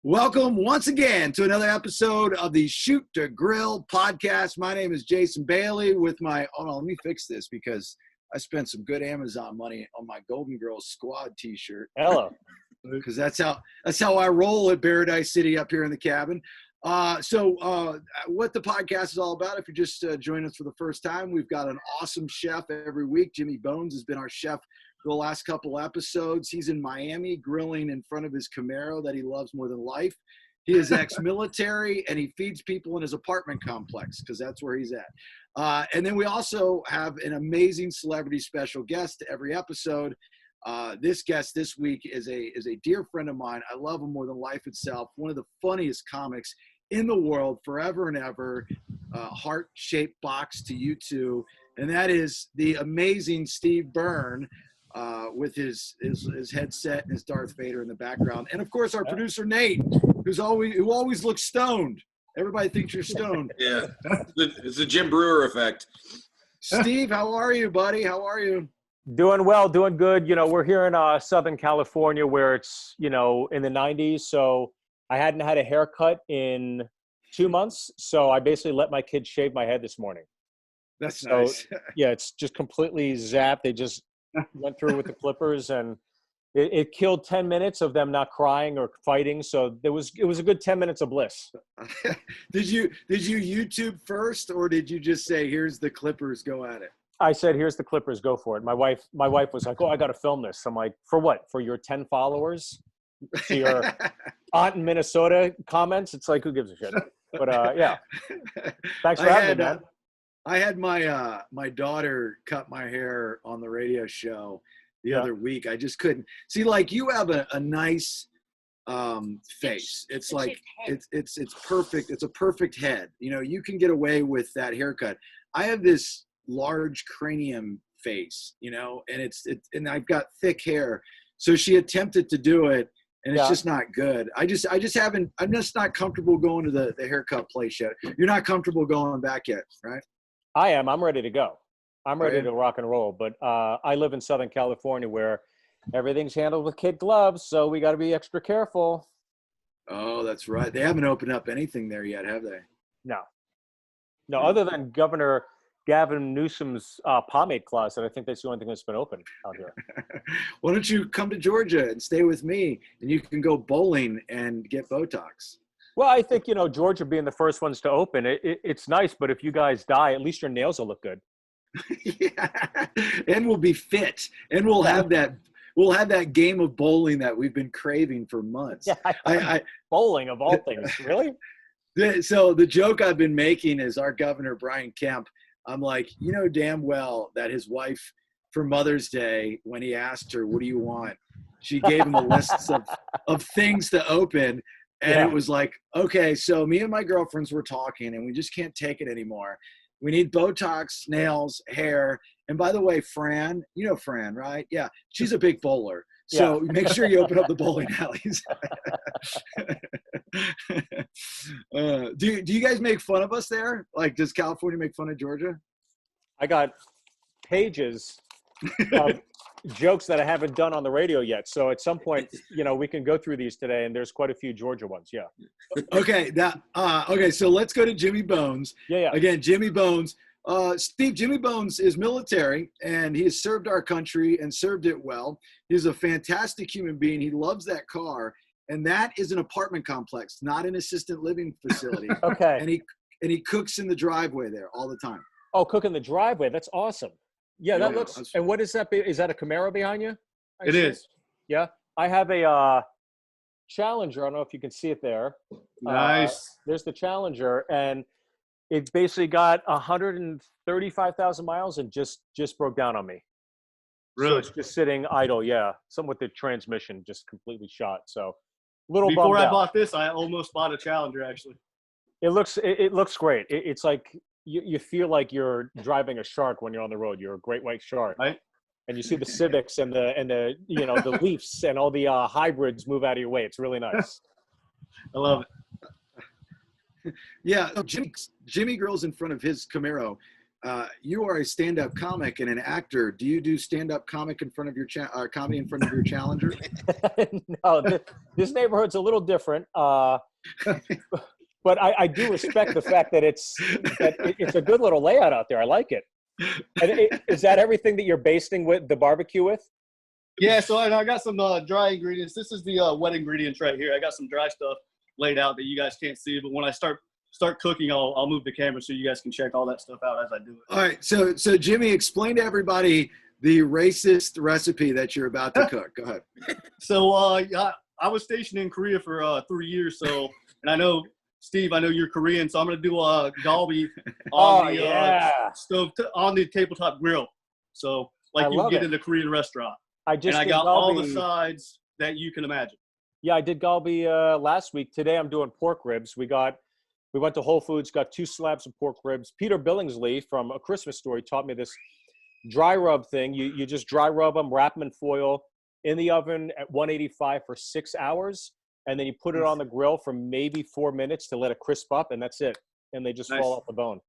Welcome once again to another episode of the Shoot to Grill podcast. My name is Jason Bailey with my, let me fix this because I spent some good Amazon money on my Golden Girls Squad t-shirt. Hello. Because that's how I roll at Paradise City up here in the cabin. So what the podcast is all about, if you're just joining us for the first time, we've got an awesome chef every week. Jimmy Bones has been our chef for the last couple episodes. He's in Miami grilling in front of his Camaro that he loves more than life. He is ex-military and he feeds people in his apartment complex because that's where he's at. And then we also have an amazing celebrity special guest every episode. This guest this week is a dear friend of mine. I love him more than life itself. One of the funniest comics in the world, forever and ever. Heart-shaped box to you two, and that is the amazing Steve Byrne, with his headset and his Darth Vader in the background, and of course our producer Nate, who always looks stoned. Everybody thinks you're stoned. Yeah, it's the Jim Brewer effect. Steve, how are you, buddy? How are you? Doing well, doing good. You know, we're here in Southern California where it's, in the 90s. So I hadn't had a haircut in 2 months. So I basically let my kids shave my head this morning. That's nice. Yeah, it's just completely zapped. They just went through with the clippers and it killed 10 minutes of them not crying or fighting. So it was a good 10 minutes of bliss. Did you YouTube first, or did you just say, here's the clippers, go at it? I said, here's the clippers, go for it. My wife was like, oh, I got to film this. I'm like, for what? For your 10 followers? To your aunt in Minnesota comments? It's like, who gives a shit? But yeah. Thanks for having me, man. I had my daughter cut my hair on the radio show the other week. I just couldn't. See, like, you have a nice face. It's like, it's perfect. It's a perfect head. You can get away with that haircut. I have this large cranium face, and I've got thick hair. So she attempted to do it, and it's just not good. I'm just not comfortable going to the haircut place yet. You're not comfortable going back yet, right? I am. I'm ready to go. I'm ready to rock and roll. But I live in Southern California where everything's handled with kid gloves, so we got to be extra careful. Oh, that's right. They haven't opened up anything there yet, have they? No, other than Governor Gavin Newsom's pomade closet. I think that's the only thing that's been open out here. Why don't you come to Georgia and stay with me, and you can go bowling and get Botox? Well, I think, Georgia being the first ones to open, it's nice, but if you guys die, at least your nails will look good. Yeah. And we'll be fit, and we'll have that game of bowling that we've been craving for months. Yeah, bowling of all things, really? So the joke I've been making is our governor, Brian Kemp, I'm like, damn well that his wife, for Mother's Day, when he asked her, what do you want? She gave him a list of things to open. And it was like, okay, so me and my girlfriends were talking, and we just can't take it anymore. We need Botox, nails, hair. And by the way, Fran, you know Fran, right? Yeah, she's a big bowler. So make sure you open up the bowling alleys. Do you guys make fun of us there? Like, does California make fun of Georgia? I got pages of jokes that I haven't done on the radio yet. So at some point, we can go through these today, and there's quite a few Georgia ones. Yeah. Okay. Okay. So let's go to Jimmy Bones. Yeah. Again, Jimmy Bones. Steve, Jimmy Bones is military, and he has served our country and served it well. He's a fantastic human being. He loves that car, and that is an apartment complex, not an assisted living facility. Okay. And he cooks in the driveway there all the time. Oh, cook in the driveway. That's awesome. Yeah, that looks. And what is that? Is that a Camaro behind you? It is. Yeah, I have a Challenger. I don't know if you can see it there. Nice. There's the Challenger, and it basically got 135,000 miles and just broke down on me. Really? So it's just sitting idle. Yeah, something with the transmission just completely shot. So little before I out. bought this, I almost bought a Challenger actually. It looks great. It's like you feel like you're driving a shark when you're on the road. You're a great white shark, right? And you see the Civics and the the Leafs and all the hybrids move out of your way. It's really nice. I love it. Yeah, Jimmy grills in front of his Camaro. you are a stand-up comic and an actor. Do you do stand-up comic in front of your comedy in front of your challenger? No, this neighborhood's a little different. But I do respect the fact that it's a good little layout out there. I like it. And is that everything that you're basting with the barbecue with? Yeah, so and I got some dry ingredients. This is the wet ingredients right here. I got some dry stuff laid out that you guys can't see, but when I start cooking, I'll move the camera so you guys can check all that stuff out as I do it. All right, so Jimmy, explain to everybody the racist recipe that you're about to cook. Go ahead. So I was stationed in Korea for 3 years, so and I know Steve, I know you're Korean, so I'm gonna do galbi on the stove on the tabletop grill. So like you get in a Korean restaurant. I got all the sides that you can imagine. Yeah, I did galbi last week. Today I'm doing pork ribs. We went to Whole Foods, got 2 slabs of pork ribs. Peter Billingsley from A Christmas Story taught me this dry rub thing. You just dry rub them, wrap them in foil, in the oven at 185 for 6 hours, and then you put it on the grill for maybe 4 minutes to let it crisp up, and that's it. And they just fall off the bone.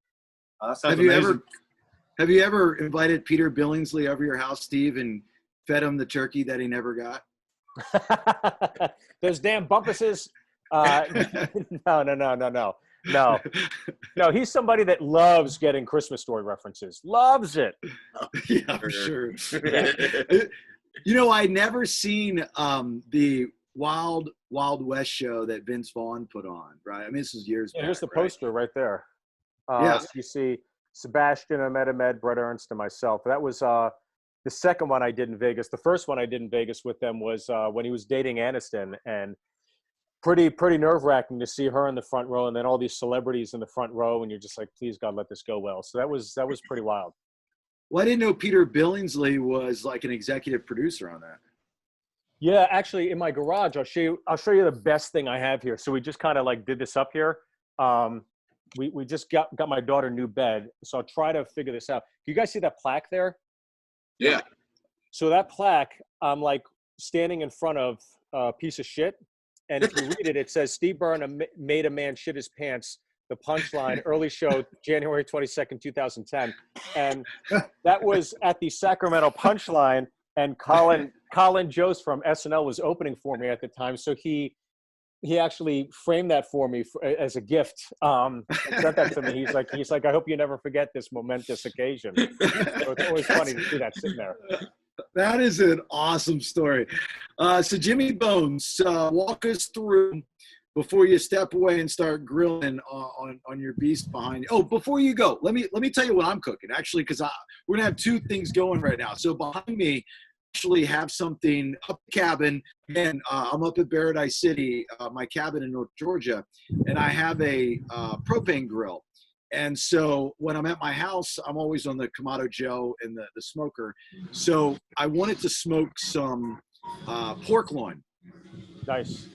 Have you ever invited Peter Billingsley over your house, Steve, and fed him the turkey that he never got? Those damn bumpuses. No. He's somebody that loves getting Christmas Story references. Loves it. Yeah, I'm sure. You know, I'd never seen the Wild West show that Vince Vaughn put on, right? I mean, this is years back. Here's the poster right there. Yeah. So you see Sebastian, Ahmed, Brett Ernst, and myself. That was the second one I did in Vegas. The first one I did in Vegas with them was when he was dating Aniston, and pretty nerve-wracking to see her in the front row, and then all these celebrities in the front row, and you're just like, please God, let this go well. So that was pretty wild. Well, I didn't know Peter Billingsley was like an executive producer on that. Yeah, actually, in my garage, I'll show you the best thing I have here. So we just kind of like did this up here. We just got my daughter a new bed, so I'll try to figure this out. Do you guys see that plaque there? Yeah. So that plaque, I'm like standing in front of a piece of shit. And if you read it, it says, Steve Byrne made a man shit his pants. The punchline, early show, January 22nd, 2010. And that was at the Sacramento Punchline. And Colin Jost from SNL was opening for me at the time. So he actually framed that for me as a gift. Sent that to me. He's like, I hope you never forget this momentous occasion. So it's always funny to see that sitting there. That is an awesome story. So Jimmy Bones, walk us through before you step away and start grilling on your beast behind you. Oh, before you go, let me tell you what I'm cooking, actually, because we're gonna have 2 things going right now. So behind me, actually have something up the cabin, and I'm up at Paradise City, my cabin in North Georgia, and I have a propane grill. And so when I'm at my house, I'm always on the Kamado Joe and the smoker. So I wanted to smoke some pork loin. Nice.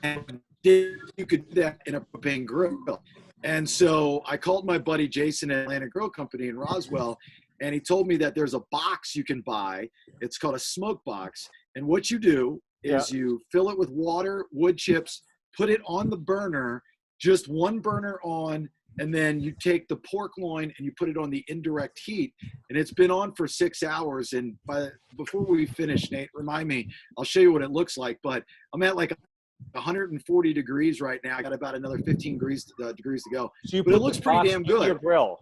And you could do that in a propane grill. And so I called my buddy Jason at Atlanta Grill Company in Roswell, and he told me that there's a box you can buy. It's called a smoke box. And what you do is you fill it with water, wood chips, put it on the burner, just one burner on, and then you take the pork loin and you put it on the indirect heat, and it's been on for 6 hours. And before we finish, Nate, remind me, I'll show you what it looks like, but I'm at like 140 degrees right now. I got about another 15 degrees to go. So but it looks pretty damn good. Your grill,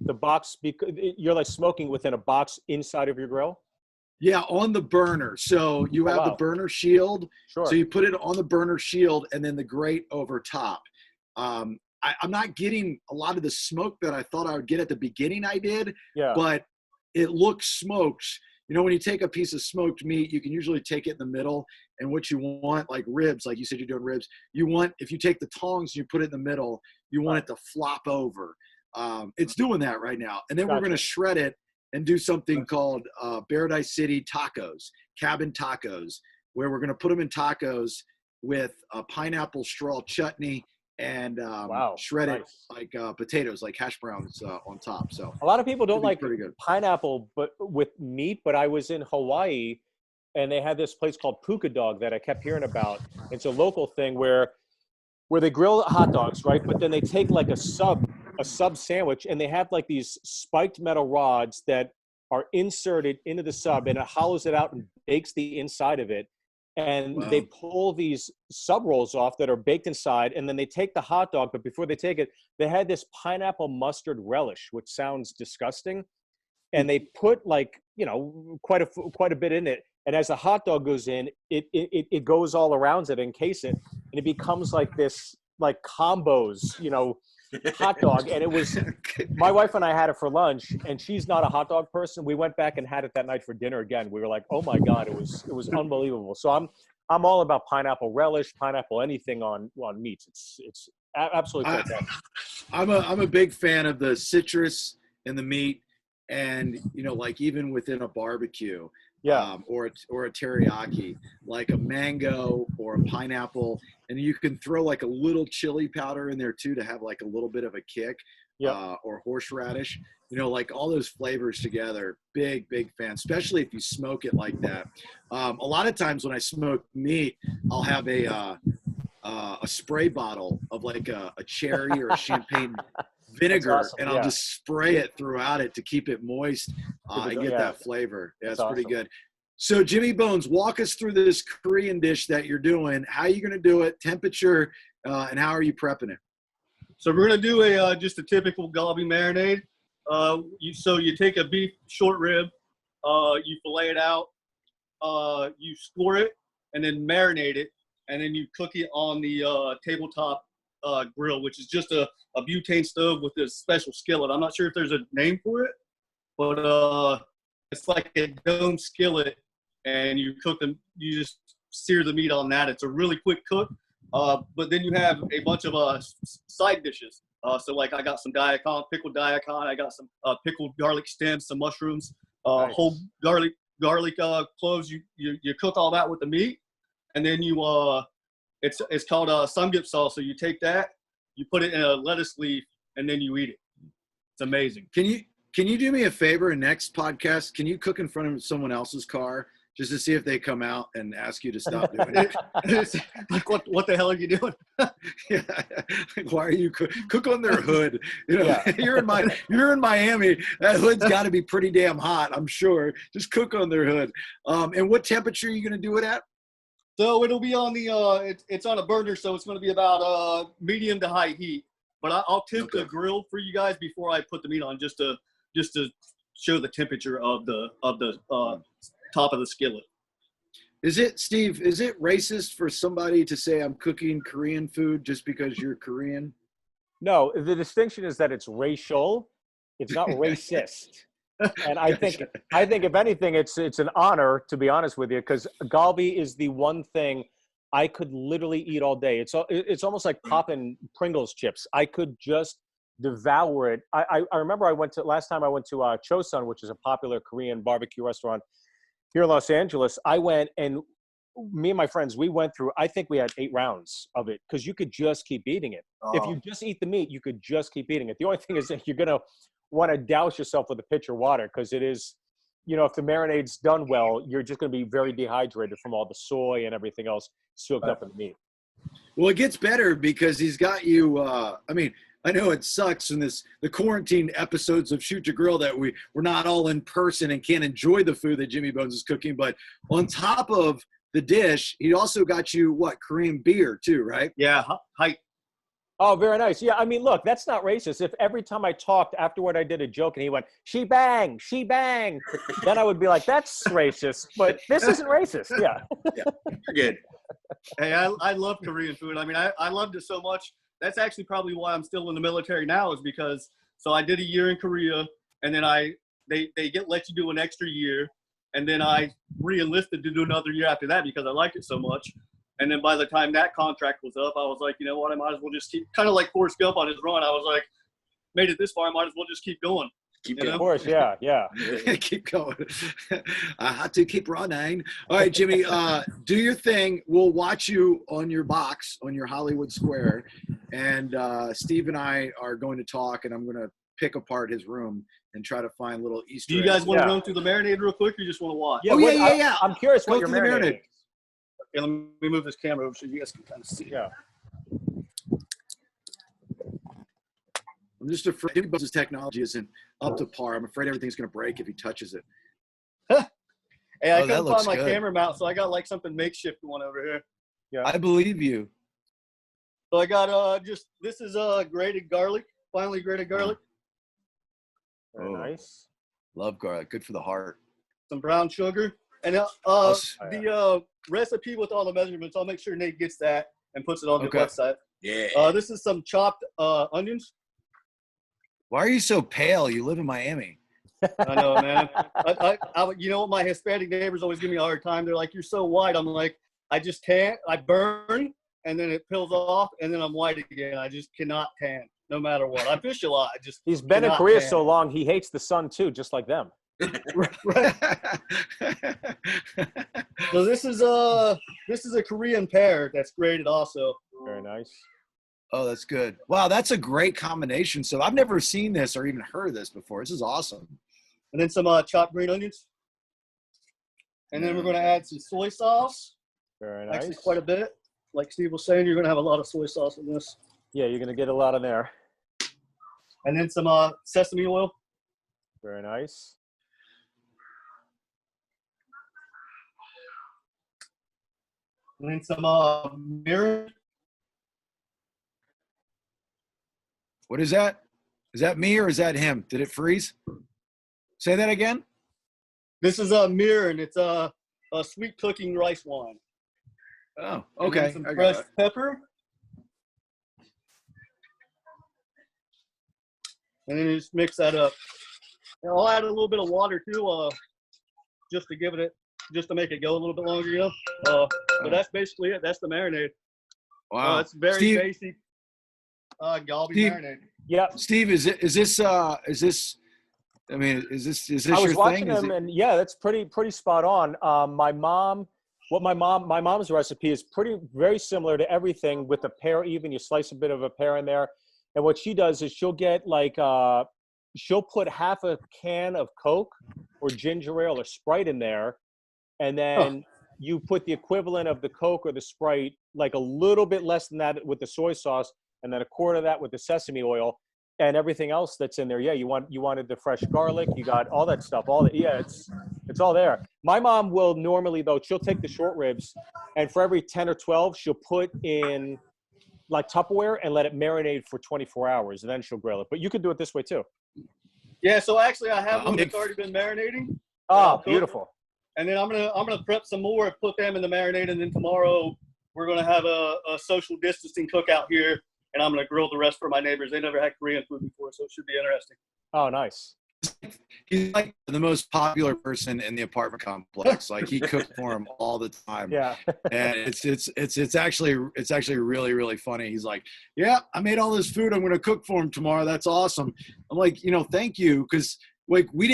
the box, you're like smoking within a box inside of your grill? Yeah, on the burner. So you have the burner shield. Sure. So you put it on the burner shield and then the grate over top. I'm not getting a lot of the smoke that I thought I would get at the beginning. I did, but it looks smoked. You know, when you take a piece of smoked meat, you can usually take it in the middle, and what you want, like ribs, like you said you're doing ribs, if you take the tongs and you put it in the middle, you want it to flop over. It's doing that right now. And then we're going to shred it and do something called Paradise City tacos, cabin tacos, where we're going to put them in tacos with a pineapple straw chutney and shred it like potatoes, like hash browns on top. So a lot of people don't like pineapple but with meat, but I was in Hawaii and they had this place called Puka Dog that I kept hearing about. It's a local thing where they grill hot dogs, right? But then they take like a sub a sub sandwich, and they have like these spiked metal rods that are inserted into the sub, and it hollows it out and bakes the inside of it. And Wow. they pull these sub rolls off that are baked inside, and then they take the hot dog, but before they take it, they had this pineapple mustard relish, which sounds disgusting. And they put like, you know, quite a bit in it. And as the hot dog goes in, it goes all around it, encase it, and it becomes like this, like combos, you know, hot dog. And it was, my wife and I had it for lunch, and she's not a hot dog person. We went back and had it that night for dinner again. We were like, oh my God, it was unbelievable. So I'm all about pineapple relish, pineapple anything on meats. It's absolutely fantastic. I'm a big fan of the citrus and the meat, and you know, like even within a barbecue. Yeah. Or a teriyaki, like a mango or a pineapple, and you can throw like a little chili powder in there too to have like a little bit of a kick. Yeah. Or horseradish, you know, like all those flavors together. Big fan, especially if you smoke it like that. A lot of times when I smoke meat, I'll have a spray bottle of like a cherry or a champagne vinegar, awesome. and I'll just spray it throughout it to keep it moist and get that flavor. Yeah, it's awesome. pretty good. So Jimmy Bones, walk us through this Korean dish that you're doing. How are you going to do it? Temperature, and how are you prepping it? So we're going to do just a typical Galbi marinade. You take a beef short rib, you fillet it out, you score it, and then marinate it, and then you cook it on the tabletop grill, which is just a butane stove with this special skillet. I'm not sure if there's a name for it, but it's like a dome skillet, and you just sear the meat on that. It's a really quick cook, but then you have a bunch of side dishes. So like I got some pickled daikon, I got some pickled garlic stems, some mushrooms, Nice. whole garlic cloves. You cook all that with the meat, and then you it's called samgyeopsal. So you take that, you put it in a lettuce leaf, and then you eat it. It's amazing. Can you do me a favor? Next podcast, can you cook in front of someone else's car just to see if they come out and ask you to stop doing it? Like what the hell are you doing? Yeah. Like, why are you cook on their hood? You know, Yeah. you're in Miami. That hood's got to be pretty damn hot, I'm sure. Just cook on their hood. And what temperature are you going to do it at? So it'll be on the it's on a burner, so it's going to be about medium to high heat. But I'll tip the grill for you guys before I put the meat on, just to show the temperature of the top of the skillet. Is it, Steve, is it racist for somebody to say I'm cooking Korean food just because you're Korean? No, the distinction is that it's racial. It's not racist. And I think if anything, it's an honor, to be honest with you, because Galbi is the one thing I could literally eat all day. It's almost like popping Pringles chips. I could just devour it. I remember last time I went to Chosun, which is a popular Korean barbecue restaurant here in Los Angeles. I went, and me and my friends, we went through, I think we had 8 rounds of it, because you could just keep eating it. Oh. If you just eat the meat, you could just keep eating it. The only thing is that you're going to want to douse yourself with a pitcher of water, because it is, you know, if the marinade's done well, you're just going to be very dehydrated from all the soy and everything else soaked up in the meat. Well, it gets better because he's got you. I mean, I know it sucks in the quarantine episodes of Shoot to Grill that we're not all in person and can't enjoy the food that Jimmy Bones is cooking. But on top of the dish, he also got you Korean beer too, right? Yeah, height. Oh, very nice. Yeah, I mean, look, that's not racist. If every time I talked afterward, I did a joke and he went, she bang, then I would be like, that's racist. But this isn't racist. Yeah. You're good. Hey, I love Korean food. I mean, I loved it so much. That's actually probably why I'm still in the military now, is because I did a year in Korea, and then they let you do an extra year, and then I re-enlisted to do another year after that because I liked it so much. And then by the time that contract was up, I was like, you know what, I might as well just keep, kind of like Forrest Gump on his run. I was like, made it this far, I might as well just keep going. Of course, yeah. Keep going. I had to keep running. All right, Jimmy, do your thing. We'll watch you on your box, on your Hollywood Square. And Steve and I are going to talk, and I'm going to pick apart his room and try to find little Easter eggs. Do you guys want to run through the marinade real quick, or you just want to watch? Yeah. I'm curious what Go your through the marinade marinade. is. Okay, let me move this camera over so you guys can kind of see. Yeah. I'm just afraid his technology isn't up to par. I'm afraid everything's going to break if he touches it. Hey, I Oh, that couldn't looks find my good. camera mount, so I got like something makeshift going over here. Yeah. I believe you. So I got this is grated garlic, finely grated garlic, Very Oh. nice. Love garlic. Good for the heart. some brown sugar, and the recipe with all the measurements. I'll make sure Nate gets that and puts it on the Okay. website. Yeah. This is some chopped onions. Why are you so pale? You live in Miami. I know, man. You know what? My Hispanic neighbors always give me a hard time. They're like, "You're so white." I'm like, I just can't. I burn, and then it peels off, and then I'm white again. I just cannot tan, no matter what. I fish a lot. I just He's been in cannot Korea tan. so long, he hates the sun too, just like them. So this is a Korean pear that's grated also. Very nice. Oh, that's good. Wow, that's a great combination. So I've never seen this or even heard of this before. This is awesome. And then some chopped green onions. And then we're going to add some soy sauce. Very nice. Actually, quite a bit. Like Steve was saying, you're going to have a lot of soy sauce in this. Yeah, you're going to get a lot in there. And then some sesame oil. Very nice. And then some mirror. What is that? Is that me or is that him? Did it freeze? Say that again. This is a mirror, and it's a sweet cooking rice wine. Oh, And okay. then some I fresh got it. pepper. And then you just mix that up. And I'll add a little bit of water too, just to make it go a little bit longer, you know. But that's basically it. That's the marinade. Wow. It's very Steve, basic. Galbi Steve- marinade. Yep. Steve, is this I mean, is this I was your watching thing? Is them, it- and yeah, that's pretty spot on. My mom's recipe is very similar to everything with the pear. Even you slice a bit of a pear in there, and what she does is she'll get she'll put half a can of Coke or ginger ale or Sprite in there, and then you put the equivalent of the Coke or the Sprite, like a little bit less than that with the soy sauce, and then a quarter of that with the sesame oil. And everything else that's in there, yeah, you wanted the fresh garlic, you got all that stuff, it's all there. My mom will normally, though, she'll take the short ribs, and for every 10 or 12, she'll put in like Tupperware and let it marinate for 24 hours, and then she'll grill it. But you could do it this way too. Yeah, so actually I have one I'm that's already been marinating. Oh, beautiful. And then I'm gonna prep some more and put them in the marinade, and then tomorrow we're gonna have a social distancing cookout here, and I'm gonna grill the rest for my neighbors. They never had Korean food before, so it should be interesting. Oh, nice. He's like the most popular person in the apartment complex. Like he cooks for him all the time. Yeah. And it's actually really, really funny. He's like, yeah, I made all this food. I'm going to cook for him tomorrow. That's awesome. I'm like, thank you. Cause like we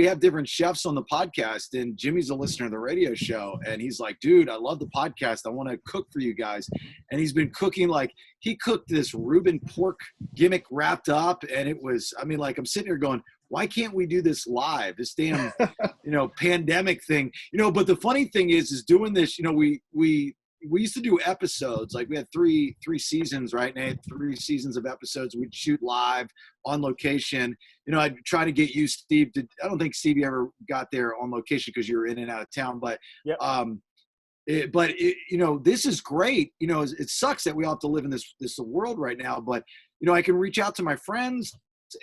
have different chefs on the podcast, and Jimmy's a listener to the radio show. And he's like, dude, I love the podcast. I want to cook for you guys. And he's been cooking, he cooked this Reuben pork gimmick wrapped up. And it was, I'm sitting here going, why can't we do this live? This damn, pandemic thing, but the funny thing is doing this, we used to do episodes, like we had three seasons, right, Nate? 3 seasons of episodes. We'd shoot live on location. I'd try to get you, Steve, I don't think Steve, you ever got there on location because you were in and out of town, but, Yep. This is great. It sucks that we all have to live in this world right now, but, I can reach out to my friends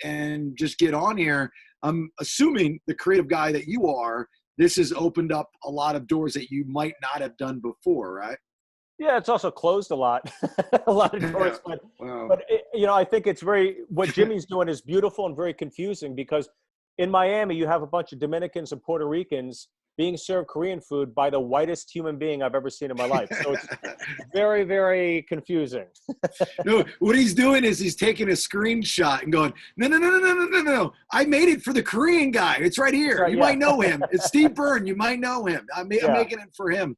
and just get on here. I'm assuming the creative guy that you are, this has opened up a lot of doors that you might not have done before, right? Yeah, it's also closed a lot, a lot of doors. Yeah. But, Wow. but I think it's what Jimmy's doing is beautiful and very confusing, because in Miami, you have a bunch of Dominicans and Puerto Ricans being served Korean food by the whitest human being I've ever seen in my life. So it's very, very confusing. No, what he's doing is he's taking a screenshot and going, no. I made it for the Korean guy. It's right here. Right, You yeah. might know him. It's Steve Byrne. You might know him. I'm making it for him.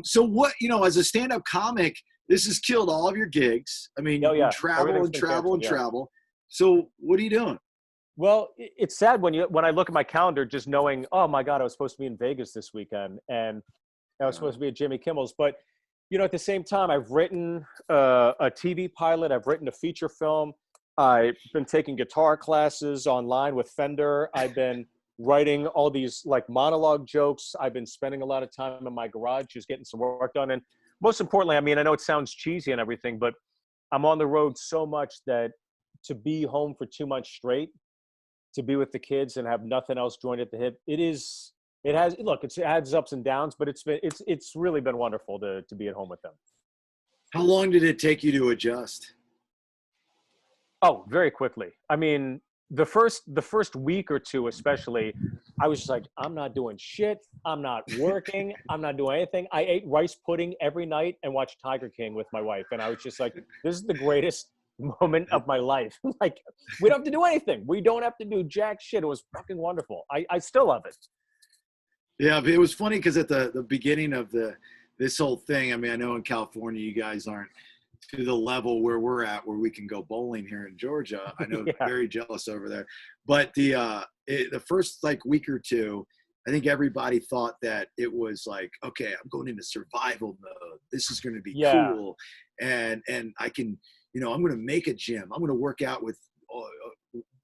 So what, as a stand-up comic, this has killed all of your gigs. Oh, yeah. You travel Everything's and been travel and canceled, yeah. travel. So what are you doing? Well, it's sad when I look at my calendar, just knowing, oh my God, I was supposed to be in Vegas this weekend, and I was supposed to be at Jimmy Kimmel's. But, at the same time, I've written a TV pilot, I've written a feature film, I've been taking guitar classes online with Fender. I've been writing all these like monologue jokes. I've been spending a lot of time in my garage just getting some work done. And most importantly, I mean, I know it sounds cheesy and everything, but I'm on the road so much that to be home for 2 months straight, to be with the kids and have nothing else joined at the hip, it adds ups and downs, but it's really been wonderful to be at home with them. How long did it take you to adjust? Oh, very quickly. I mean, the first week or two, especially, I was just like, I'm not doing shit. I'm not working. I'm not doing anything. I ate rice pudding every night and watched Tiger King with my wife. And I was just like, this is the greatest moment of my life. Like, we don't have to do anything. We don't have to do jack shit. It was fucking wonderful. I still love it. Yeah, but it was funny because at the beginning of this whole thing, I mean, I know in California you guys aren't to the level where we're at, where we can go bowling here in Georgia. I know, Yeah. very jealous over there. But the first like week or two, I think everybody thought that it was like, okay, I'm going into survival mode. This is going to be cool, and I can, I'm going to make a gym. I'm going to work out with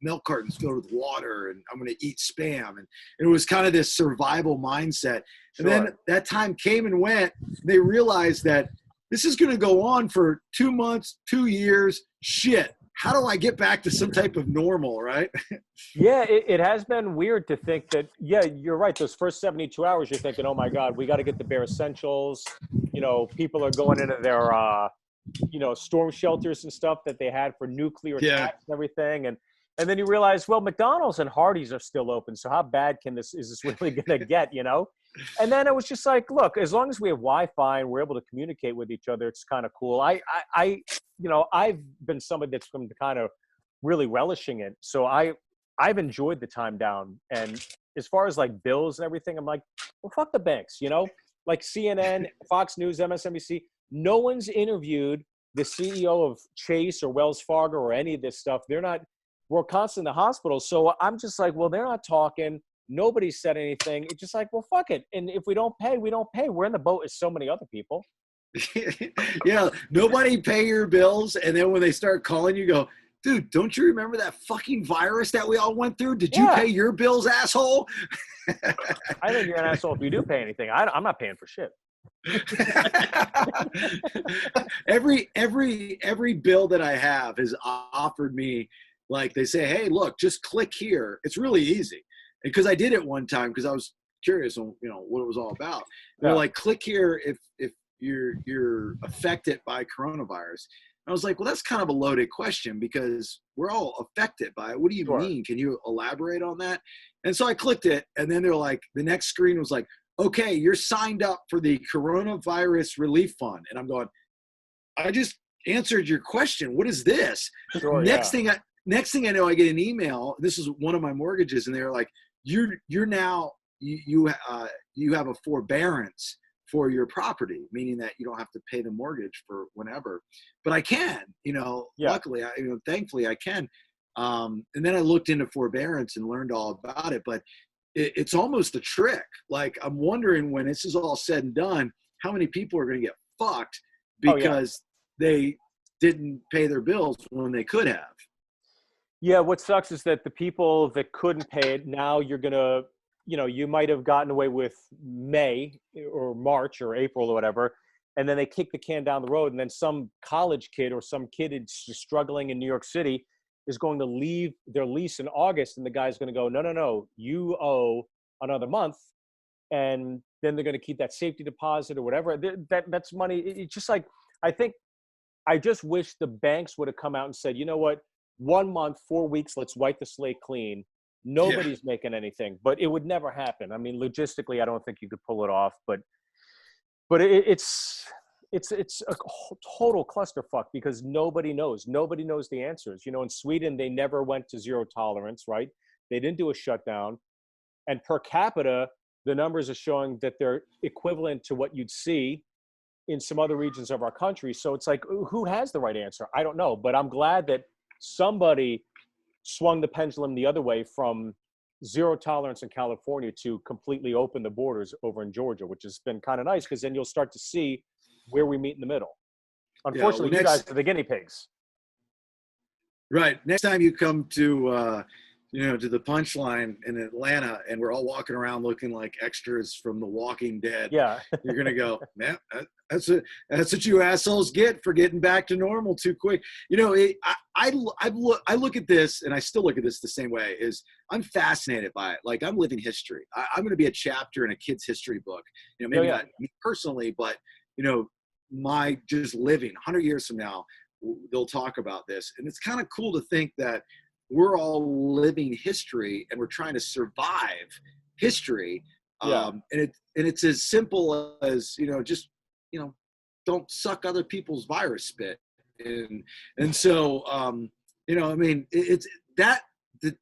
milk cartons filled with water, and I'm going to eat Spam. And it was kind of this survival mindset. Sure. And then that time came and went. They realized that this is going to go on for 2 months, 2 years. Shit. How do I get back to some type of normal, right? Yeah, it has been weird to think that, yeah, you're right. Those first 72 hours, you're thinking, oh my God, we got to get the bare essentials. People are going into their, storm shelters and stuff that they had for nuclear attacks and everything. And then you realize, well, McDonald's and Hardee's are still open. So how bad is this really going to get, And then it was just like, look, as long as we have Wi-Fi and we're able to communicate with each other, it's kind of cool. I've been somebody that's been kind of really relishing it. So I've enjoyed the time down. And as far as like bills and everything, I'm like, well, fuck the banks, like CNN, Fox News, MSNBC. No one's interviewed the CEO of Chase or Wells Fargo or any of this stuff. We're constantly in the hospital. So I'm just like, well, they're not talking. Nobody said anything. It's just like, well, fuck it. And if we don't pay, we don't pay. We're in the boat as so many other people. Yeah. Nobody pay your bills. And then when they start calling, you go, dude, don't you remember that fucking virus that we all went through? Did you pay your bills, asshole? I think you're an asshole if you do pay anything. I'm not paying for shit. every bill that I have has offered me, like, they say, hey, look, just click here. It's really easy. And because I did it one time because I was curious on what it was all about. They're like, click here if you're affected by coronavirus. I was like, well, that's kind of a loaded question because we're all affected by it. What do you mean? Can you elaborate on that? And so I clicked it, and then they're like, the next screen was like, okay, you're signed up for the coronavirus relief fund. And I'm going, I just answered your question. What is this? Sure, Next thing I know, I get an email. This is one of my mortgages, and they're like, you have a forbearance for your property, meaning that you don't have to pay the mortgage for whenever. But I can, luckily, thankfully I can. And then I looked into forbearance and learned all about it. But it's almost a trick. Like, I'm wondering when this is all said and done, how many people are going to get fucked because they didn't pay their bills when they could have. Yeah, what sucks is that the people that couldn't pay it, now you're going to, you might have gotten away with May or March or April or whatever, and then they kick the can down the road, and then some college kid or some kid is struggling in New York City is going to leave their lease in August, and the guy's going to go, no, you owe another month, and then they're going to keep that safety deposit or whatever. That's money. It's just like, I just wish the banks would have come out and said, you know what, 1 month, 4 weeks, let's wipe the slate clean. Nobody's making anything, but it would never happen. I mean, logistically, I don't think you could pull it off, but it's a total clusterfuck because nobody knows the answers. In Sweden, they never went to zero tolerance, right? They didn't do a shutdown, and per capita, the numbers are showing that they're equivalent to what you'd see in some other regions of our country. So it's like, who has the right answer? I don't know, but I'm glad that somebody swung the pendulum the other way from zero tolerance in California to completely open the borders over in Georgia, which has been kind of nice because then you'll start to see where we meet in the middle. Unfortunately, you guys are the guinea pigs. Right. Next time you come to, to the Punchline in Atlanta, and we're all walking around looking like extras from The Walking Dead, Yeah. you're gonna go, man, that's what you assholes get for getting back to normal too quick. I look at this, and I still look at this the same way. Is I'm fascinated by it. Like, I'm living history. I'm going to be a chapter in a kid's history book. Maybe not me personally, but my just living 100 years from now, they'll talk about this. And it's kind of cool to think that we're all living history and we're trying to survive history. And it's as simple as, just, don't suck other people's virus spit. And so,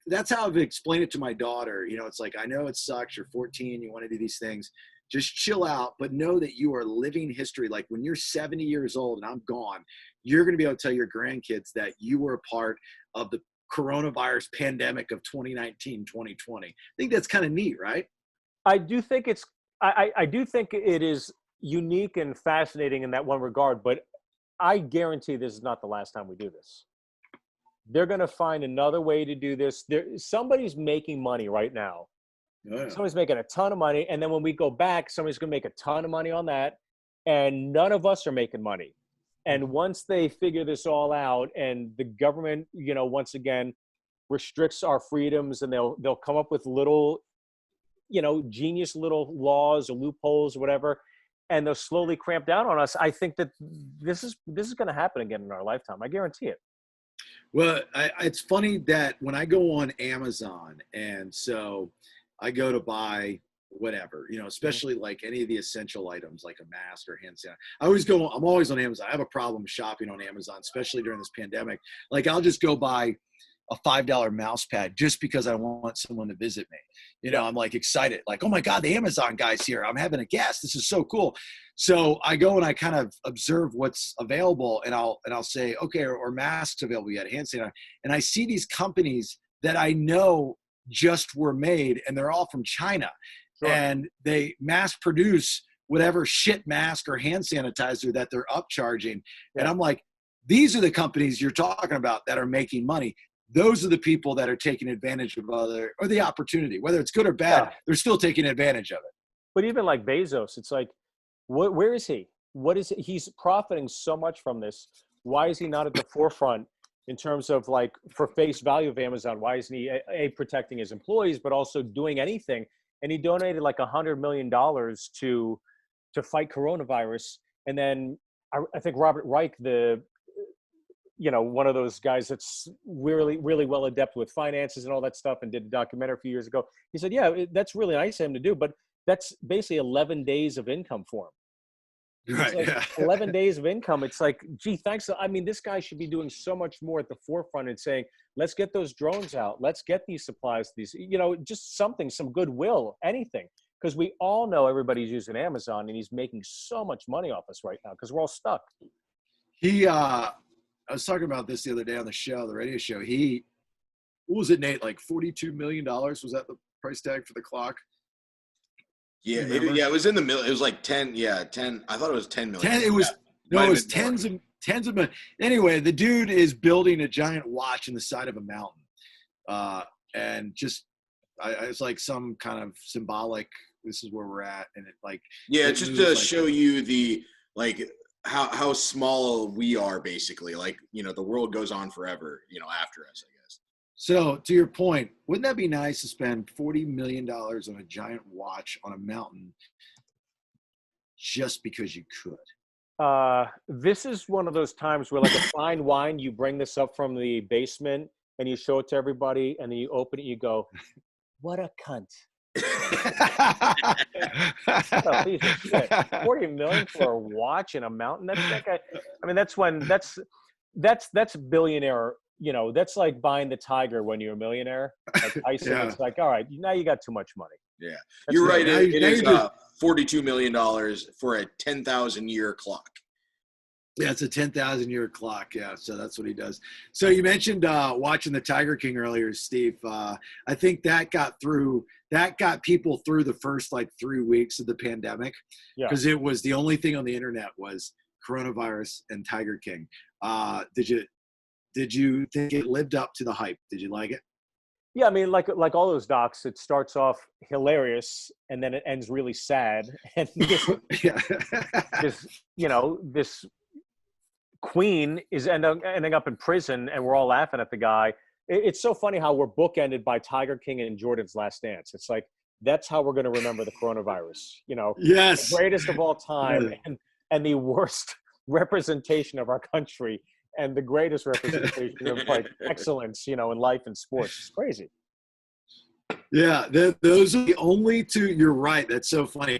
that's how I've explained it to my daughter. It's like, I know it sucks. You're 14. You want to do these things. Just chill out, but know that you are living history. Like, when you're 70 years old and I'm gone, you're going to be able to tell your grandkids that you were a part of the coronavirus pandemic of 2019, 2020. I think that's kind of neat, right? I do think I do think it is unique and fascinating in that one regard, but I guarantee this is not the last time we do this. They're going to find another way to do this. Somebody's making money right now. Oh, yeah. Somebody's making a ton of money. And then when we go back, somebody's going to make a ton of money on that. And none of us are making money. And once they figure this all out, and the government, once again, restricts our freedoms, and they'll come up with little, genius little laws or loopholes or whatever, and they'll slowly cramp down on us. I think that this is going to happen again in our lifetime. I guarantee it. Well, it's funny that when I go on Amazon, and so I go to buy whatever, especially like any of the essential items like a mask or hand sanitizer. I'm always on Amazon. I have a problem shopping on Amazon, especially during this pandemic. Like, I'll just go buy a $5 mouse pad just because I want someone to visit me. I'm like excited, like, oh my God, the Amazon guy's here. I'm having a guest. This is so cool. So I go and I kind of observe what's available, and I'll say, okay, or masks available yet, hand sanitizer. And I see these companies that I know just were made, and they're all from China. Sure. And they mass produce whatever shit mask or hand sanitizer that they're upcharging. Yeah. And I'm like, these are the companies you're talking about that are making money. Those are the people that are taking advantage of or the opportunity, whether it's good or bad, they're still taking advantage of it. But even like Bezos, it's like, where is he? What is it? He's profiting so much from this. Why is he not at the forefront in terms of, like, for face value of Amazon? Why isn't he protecting his employees, but also doing anything? And he donated like $100 million to fight coronavirus. And then I think Robert Reich, one of those guys that's really, really well adept with finances and all that stuff, and did a documentary a few years ago. He said, that's really nice of him to do, but that's basically 11 days of income for him. Right. Like 11 days of income. It's like, gee, thanks. I mean, this guy should be doing so much more at the forefront and saying, let's get those drones out. Let's get these supplies, just something, some goodwill, anything. Because we all know everybody's using Amazon, and he's making so much money off us right now because we're all stuck. I was talking about this the other day on the radio show. What was it, Nate? Like $42 million? Was that the price tag for the clock? Yeah, it was in the middle. It was like 10. Yeah, 10. I thought it was 10 million. It was tens of millions. Anyway, the dude is building a giant watch in the side of a mountain, and just it's like some kind of symbolic. This is where we're at, and it's just to show you the how small we are, basically. Like, the world goes on forever, after us, I guess. So, to your point, wouldn't that be nice to spend $40 million on a giant watch on a mountain just because you could? This is one of those times where, like a fine wine, you bring this up from the basement and you show it to everybody, and then you open it, you go, what a cunt. What a piece of shit. $40 million for a watch in a mountain? That's billionaire. That's like buying the Tiger when you're a millionaire. Like Tyson, It's like, all right, now you got too much money. Yeah, you're right. It is $42 million for a 10,000-year clock. Yeah, it's a 10,000-year clock. Yeah, so that's what he does. So you mentioned watching the Tiger King earlier, Steve. I think that got people through the first 3 weeks of the pandemic, because it was the only thing on the internet was coronavirus and Tiger King. Did you think it lived up to the hype? Did you like it? Yeah, I mean, like all those docs, it starts off hilarious and then it ends really sad. And Yeah. this queen is ending up in prison, and we're all laughing at the guy. It's so funny how we're bookended by Tiger King and Jordan's Last Dance. It's like that's how we're going to remember the coronavirus. Yes. The greatest of all time, and the worst representation of our country, and the greatest representation of like excellence, in life and sports. It's crazy. Yeah, those are the only two. You're right. That's so funny.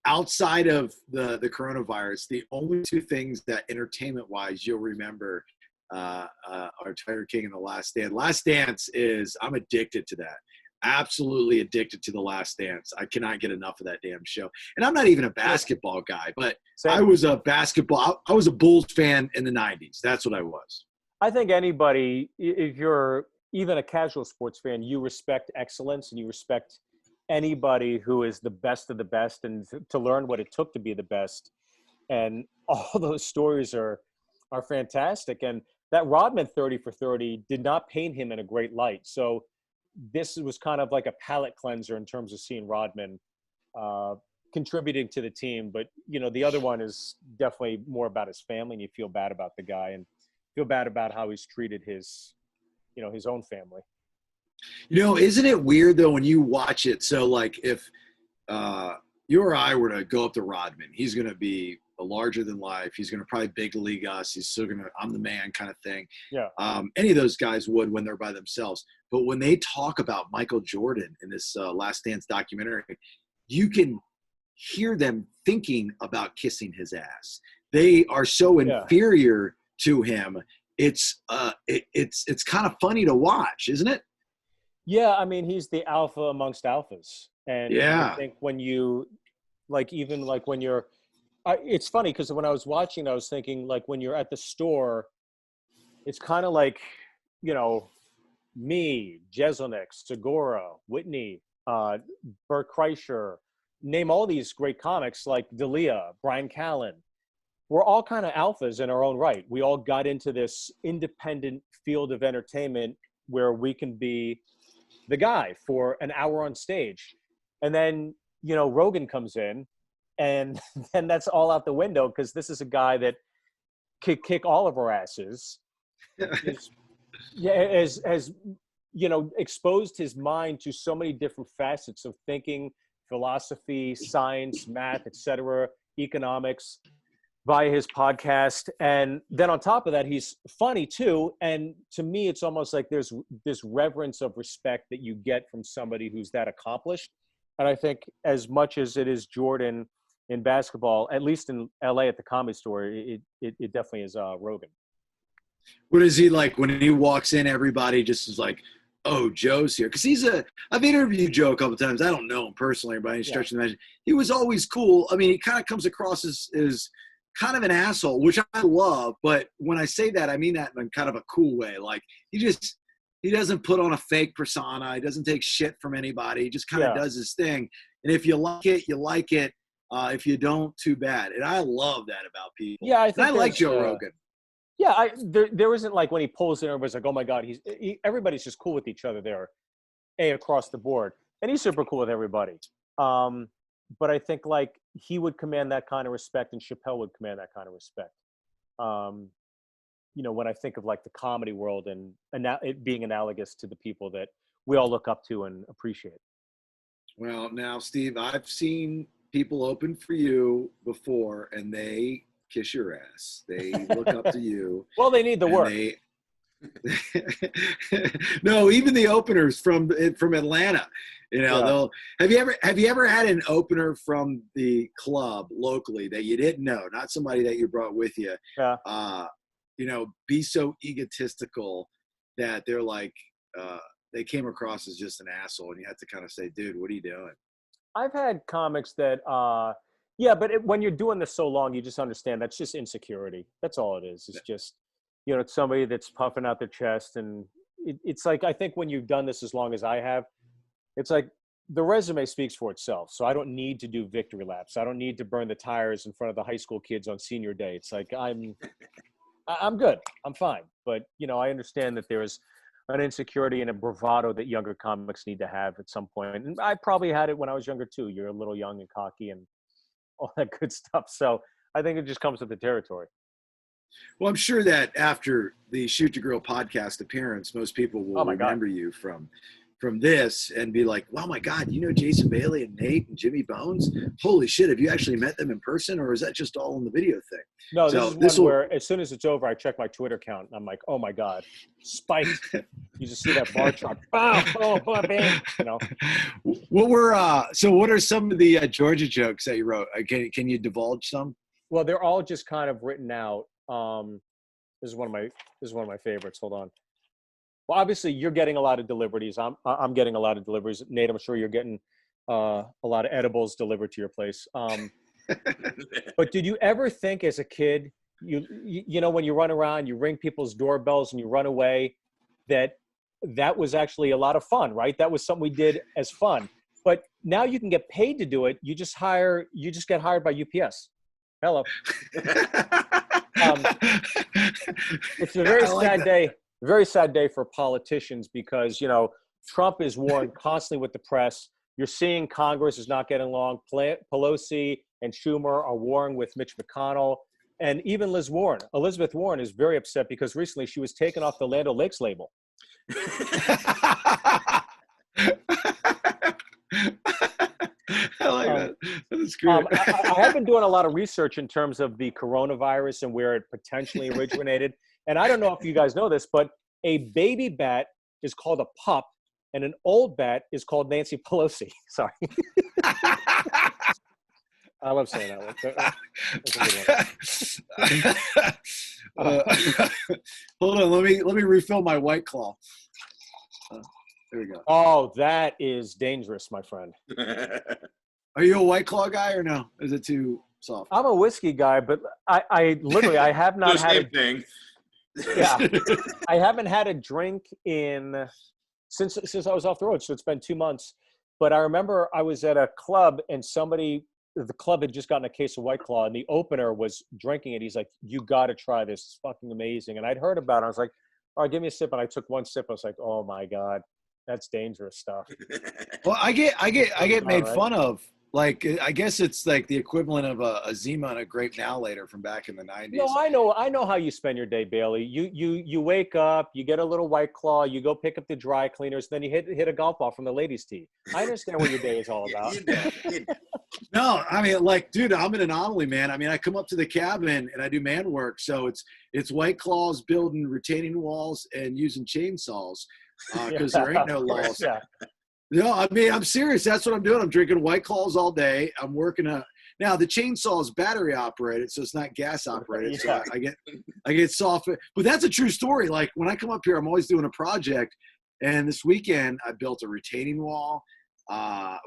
Outside of the coronavirus, the only two things that entertainment-wise you'll remember are Tiger King and The Last Dance. Last Dance I'm addicted to that. Absolutely addicted to The Last Dance. I cannot get enough of that damn show. And I'm not even a basketball guy, but Same. I was a Bulls fan in the 90s. That's what I was. I think anybody, if you're even a casual sports fan, you respect excellence and you respect anybody who is the best of the best, and to learn what it took to be the best. And all those stories are fantastic. And that Rodman 30 for 30 did not paint him in a great light. So this was kind of like a palate cleanser in terms of seeing Rodman contributing to the team. But, the other one is definitely more about his family, and you feel bad about the guy and feel bad about how he's treated his own family. Isn't it weird though when you watch it? So like if you or I were to go up to Rodman, he's going to be a larger than life. He's going to probably big league us. He's still going to, I'm the man kind of thing. Yeah. Any of those guys would when they're by themselves. But when they talk about Michael Jordan in this Last Dance documentary, you can hear them thinking about kissing his ass. They are so inferior to him. It's kind of funny to watch, isn't it? Yeah, I mean, he's the alpha amongst alphas. And I think when you, when you're, it's funny because when I was watching, I was thinking, like, when you're at the store, it's kind of like, me, Jeselnik, Segura, Whitney, Bert Kreischer, name all these great comics like D'Elia, Brian Callen. We're all kind of alphas in our own right. We all got into this independent field of entertainment where we can be the guy for an hour on stage. And then, Rogan comes in, and then that's all out the window because this is a guy that could kick all of our asses. Has exposed his mind to so many different facets of thinking, philosophy, science, math, etc., economics, via his podcast. And then on top of that, he's funny too. And to me, it's almost like there's this reverence of respect that you get from somebody who's that accomplished. And I think as much as it is Jordan in basketball, at least in LA at the Comedy Store, it definitely is Rogan. What is he like when he walks in? Everybody just is like, "Oh, Joe's here," because I've interviewed Joe a couple of times. I don't know him personally by any stretch of the imagination. He was always cool. I mean, he kind of comes across as kind of an asshole, which I love. But when I say that, I mean that in kind of a cool way. Like he doesn't put on a fake persona. He doesn't take shit from anybody. He just kind of does his thing. And if you like it, you like it. If you don't, too bad. And I love that about people. Yeah, I like Joe Rogan. Yeah, there isn't like when he pulls in, everybody's like, oh my God, everybody's just cool with each other there, across the board. And he's super cool with everybody. But I think like he would command that kind of respect, and Chappelle would command that kind of respect. When I think of like the comedy world and it being analogous to the people that we all look up to and appreciate. Well, now, Steve, I've seen people open for you before, and they kiss your ass. They look up to you. Well, they need the work. No, even the openers from Atlanta, they'll have you ever had an opener from the club locally that you didn't know, not somebody that you brought with you, be so egotistical that they're like they came across as just an asshole, and you have to kind of say, dude, what are you doing? I've had comics that but when you're doing this so long, you just understand that's just insecurity. That's all it is. It's just it's somebody that's puffing out their chest. And it's like, I think when you've done this as long as I have, it's like the resume speaks for itself. So I don't need to do victory laps. I don't need to burn the tires in front of the high school kids on senior day. It's like, I'm I'm good. I'm fine. But, you know, I understand that there's an insecurity and a bravado that younger comics need to have at some point. And I probably had it when I was younger too. You're a little young and cocky and all that good stuff. So I think it just comes with the territory. Well, I'm sure that after the Shoot to Grill podcast appearance, most people will remember you from this and be like, "Wow, my God, you know Jason Bailey and Nate and Jimmy Bones? Holy shit, have you actually met them in person, or is that just all in the video thing?" No, this is one where as soon as it's over, I check my Twitter account and I'm like, "Oh my God, spiked!" You just see that bar chart. Boom, boom, bang. You know. What are some of the Georgia jokes that you wrote? Can you divulge some? Well, they're all just kind of written out. This is one of my favorites. Hold on. Well, obviously, you're getting a lot of deliveries. I'm getting a lot of deliveries. Nate, I'm sure you're getting a lot of edibles delivered to your place. But did you ever think as a kid, you know, when you run around, you ring people's doorbells and you run away, that was actually a lot of fun, right? That was something we did as fun. But now you can get paid to do it. You just get hired by UPS. Hello. It's a very sad day for politicians because, you know, Trump is warring constantly with the press. You're seeing Congress is not getting along. Pelosi and Schumer are warring with Mitch McConnell. And even Elizabeth Warren is very upset because recently she was taken off the Land O'Lakes label. I like that. That's great. I have been doing a lot of research in terms of the coronavirus and where it potentially originated. And I don't know if you guys know this, but a baby bat is called a pup, and an old bat is called Nancy Pelosi. Sorry. I love saying that one. Hold on, let me refill my White Claw. There we go. Oh, that is dangerous, my friend. Are you a White Claw guy or no? Is it too soft? I'm a whiskey guy, but I literally have not had a thing. Yeah, I haven't had a drink since I was off the road, so it's been 2 months. But I remember I was at a club and the club had just gotten a case of White Claw, and the opener was drinking it. He's like, "You got to try this. It's fucking amazing." And I'd heard about it. I was like, "All right, give me a sip." And I took one sip. I was like, "Oh my God, that's dangerous stuff." Well, I get made fun of. Like, I guess it's like the equivalent of a Zima and a Grape Now Later from back in the 90s. No, I know how you spend your day, Bailey. You wake up, you get a little White Claw, you go pick up the dry cleaners, then you hit a golf ball from the ladies' tee. I understand what your day is all about. No, I mean, like, dude, I'm an anomaly, man. I mean, I come up to the cabin and I do man work, so it's White Claws building retaining walls and using chainsaws because there ain't no laws. Yeah. No, I mean, I'm serious. That's what I'm doing. I'm drinking White Claws all day. I'm working now the chainsaw is battery operated, so it's not gas operated. Yeah. So I get soft. But that's a true story. Like when I come up here, I'm always doing a project. And this weekend I built a retaining wall,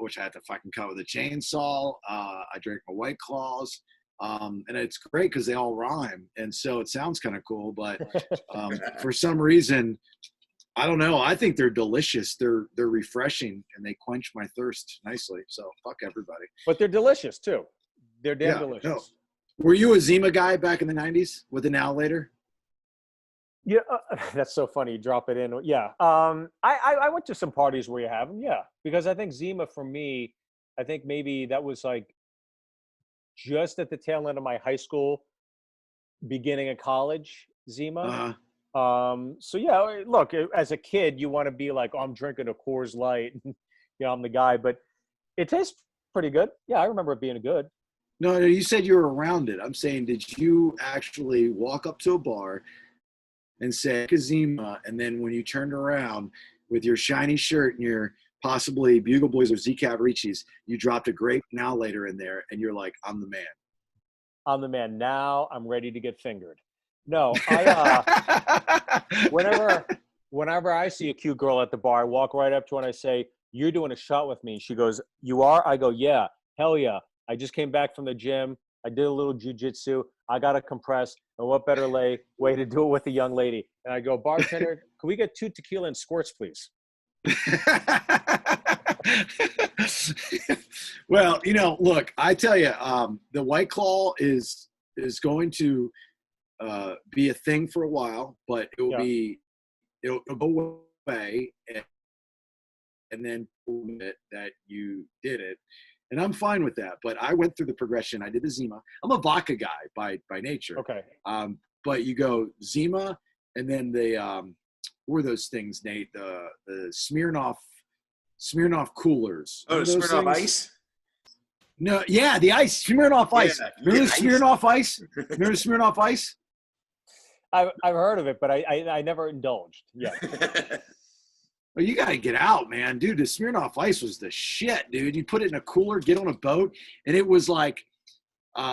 which I had to fucking cut with a chainsaw. I drank my White Claws. And it's great because they all rhyme. And so it sounds kind of cool, but for some reason, I don't know. I think they're delicious. They're refreshing and they quench my thirst nicely. So fuck everybody. But they're delicious too. They're damn delicious. No. Were you a Zima guy back in the 90s with the Now Later? Yeah, that's so funny. You drop it in. Yeah. I went to some parties where you have them. Yeah. Because I think Zima for me, I think maybe that was like just at the tail end of my high school, beginning of college, Zima. Uh-huh. So yeah, look, as a kid, you want to be like, "Oh, I'm drinking a Coors Light, you know, I'm the guy," but it tastes pretty good. Yeah, I remember it being good. No, you said you were around it. I'm saying, did you actually walk up to a bar and say Kazima, and then when you turned around with your shiny shirt and your possibly Bugle Boys or Z Cavariccis, you dropped a Grape Now Later in there, and you're like, "I'm the man. I'm the man. Now I'm ready to get fingered." No, I whenever I see a cute girl at the bar, I walk right up to her and I say, "You're doing a shot with me." She goes, "You are?" I go, "Yeah, hell yeah. I just came back from the gym. I did a little jujitsu. I got to compress. And what better way to do it with a young lady?" And I go, "Bartender, can we get 2 tequila and squirts, please?" Well, you know, look, I tell you, the White Claw is going to be a thing for a while, but it'll go away, and then that you did it. And I'm fine with that. But I went through the progression. I did the Zima. I'm a vodka guy by nature. Okay. But you go Zima, and then the what were those things, Nate? The Smirnoff coolers. Oh, Smirnoff Ice? No, yeah, the ice. Smirnoff Ice. Remember the Smirnoff Ice? Remember the Smirnoff Ice? I've heard of it, but I never indulged. Yeah. Well, you got to get out, man. Dude, the Smirnoff Ice was the shit, dude. You put it in a cooler, get on a boat, and it was like,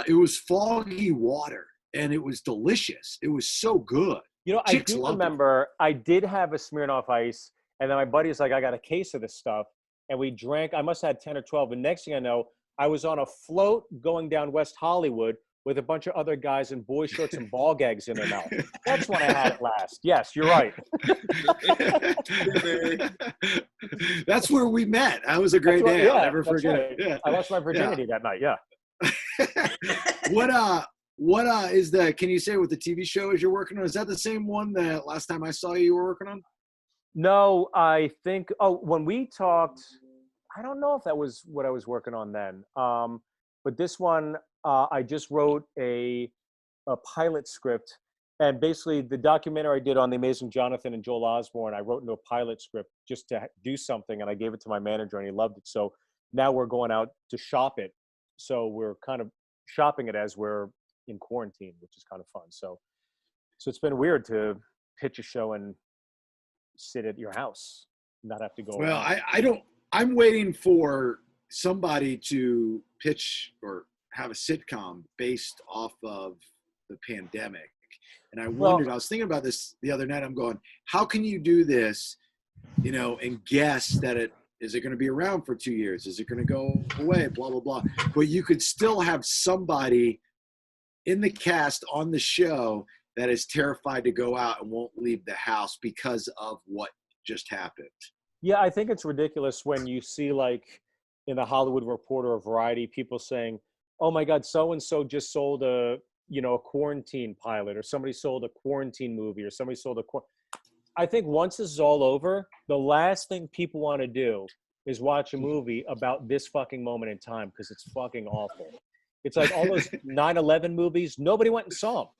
it was foggy water, and it was delicious. It was so good. You know, Chicks I do loved remember I did have a Smirnoff Ice, and then my buddy was like, I got a case of this stuff, and we drank. I must have had 10 or 12, and next thing I know, I was on a float going down West Hollywood with a bunch of other guys in boy shorts and ball gags in their mouth. That's when I had it last. Yes, you're right. That's where we met. That was a great day. Yeah, I'll never forget right. it. Yeah. I lost my virginity that night. Yeah. What is the, can you say what the TV show is you're working on? Is that the same one that last time I saw you were working on? No, I think, when we talked, I don't know if that was what I was working on then. But this one, I just wrote a pilot script, and basically the documentary I did on the amazing Jonathan and Joel Osborne, I wrote into a pilot script just to do something, and I gave it to my manager, and he loved it. So now we're going out to shop it. So we're kind of shopping it as we're in quarantine, which is kind of fun. So it's been weird to pitch a show and sit at your house, not have to go. Well, I'm waiting for somebody to pitch or have a sitcom based off of the pandemic. And I wondered, I was thinking about this the other night. I'm going, how can you do this, and guess that is it going to be around for 2 years? Is it going to go away? Blah, blah, blah. But you could still have somebody in the cast on the show that is terrified to go out and won't leave the house because of what just happened. Yeah, I think it's ridiculous when you see, like, in the Hollywood Reporter or Variety, people saying, oh my God, so-and-so just sold a quarantine pilot, or somebody sold a quarantine movie, or somebody sold I think once this is all over, the last thing people want to do is watch a movie about this fucking moment in time, because it's fucking awful. It's like all those 9/11 movies, nobody went and saw them.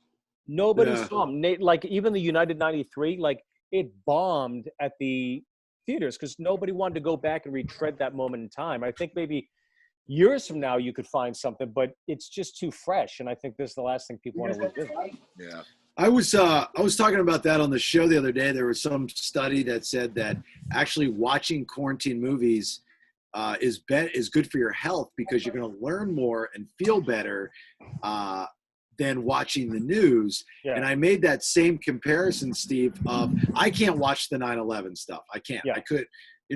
Nobody saw them. Like even the United 93, like it bombed at the theaters because nobody wanted to go back and retread that moment in time. I think maybe years from now you could find something, but it's just too fresh. And I think this is the last thing people want to revisit. Yeah. I was talking about that on the show the other day. There was some study that said that actually watching quarantine movies is good for your health because you're going to learn more and feel better than watching the news. Yeah. And I made that same comparison, Steve, of I can't watch the 9/11 stuff. I can't. Yeah. I could.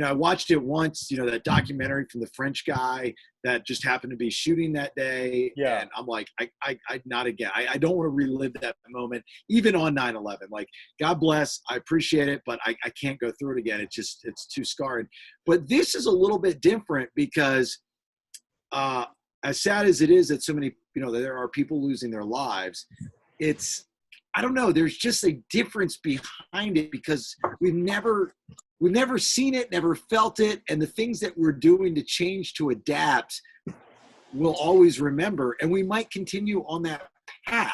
I watched it once, that documentary from the French guy that just happened to be shooting that day. Yeah. And I'm like, I not again. I don't want to relive that moment, even on 9/11. Like, God bless, I appreciate it, but I can't go through it again. It's too scarring. But this is a little bit different because as sad as it is that so many, there are people losing their lives, I don't know, there's just a difference behind it because we've never seen it, never felt it, and the things that we're doing to change, to adapt, we'll always remember, and we might continue on that path.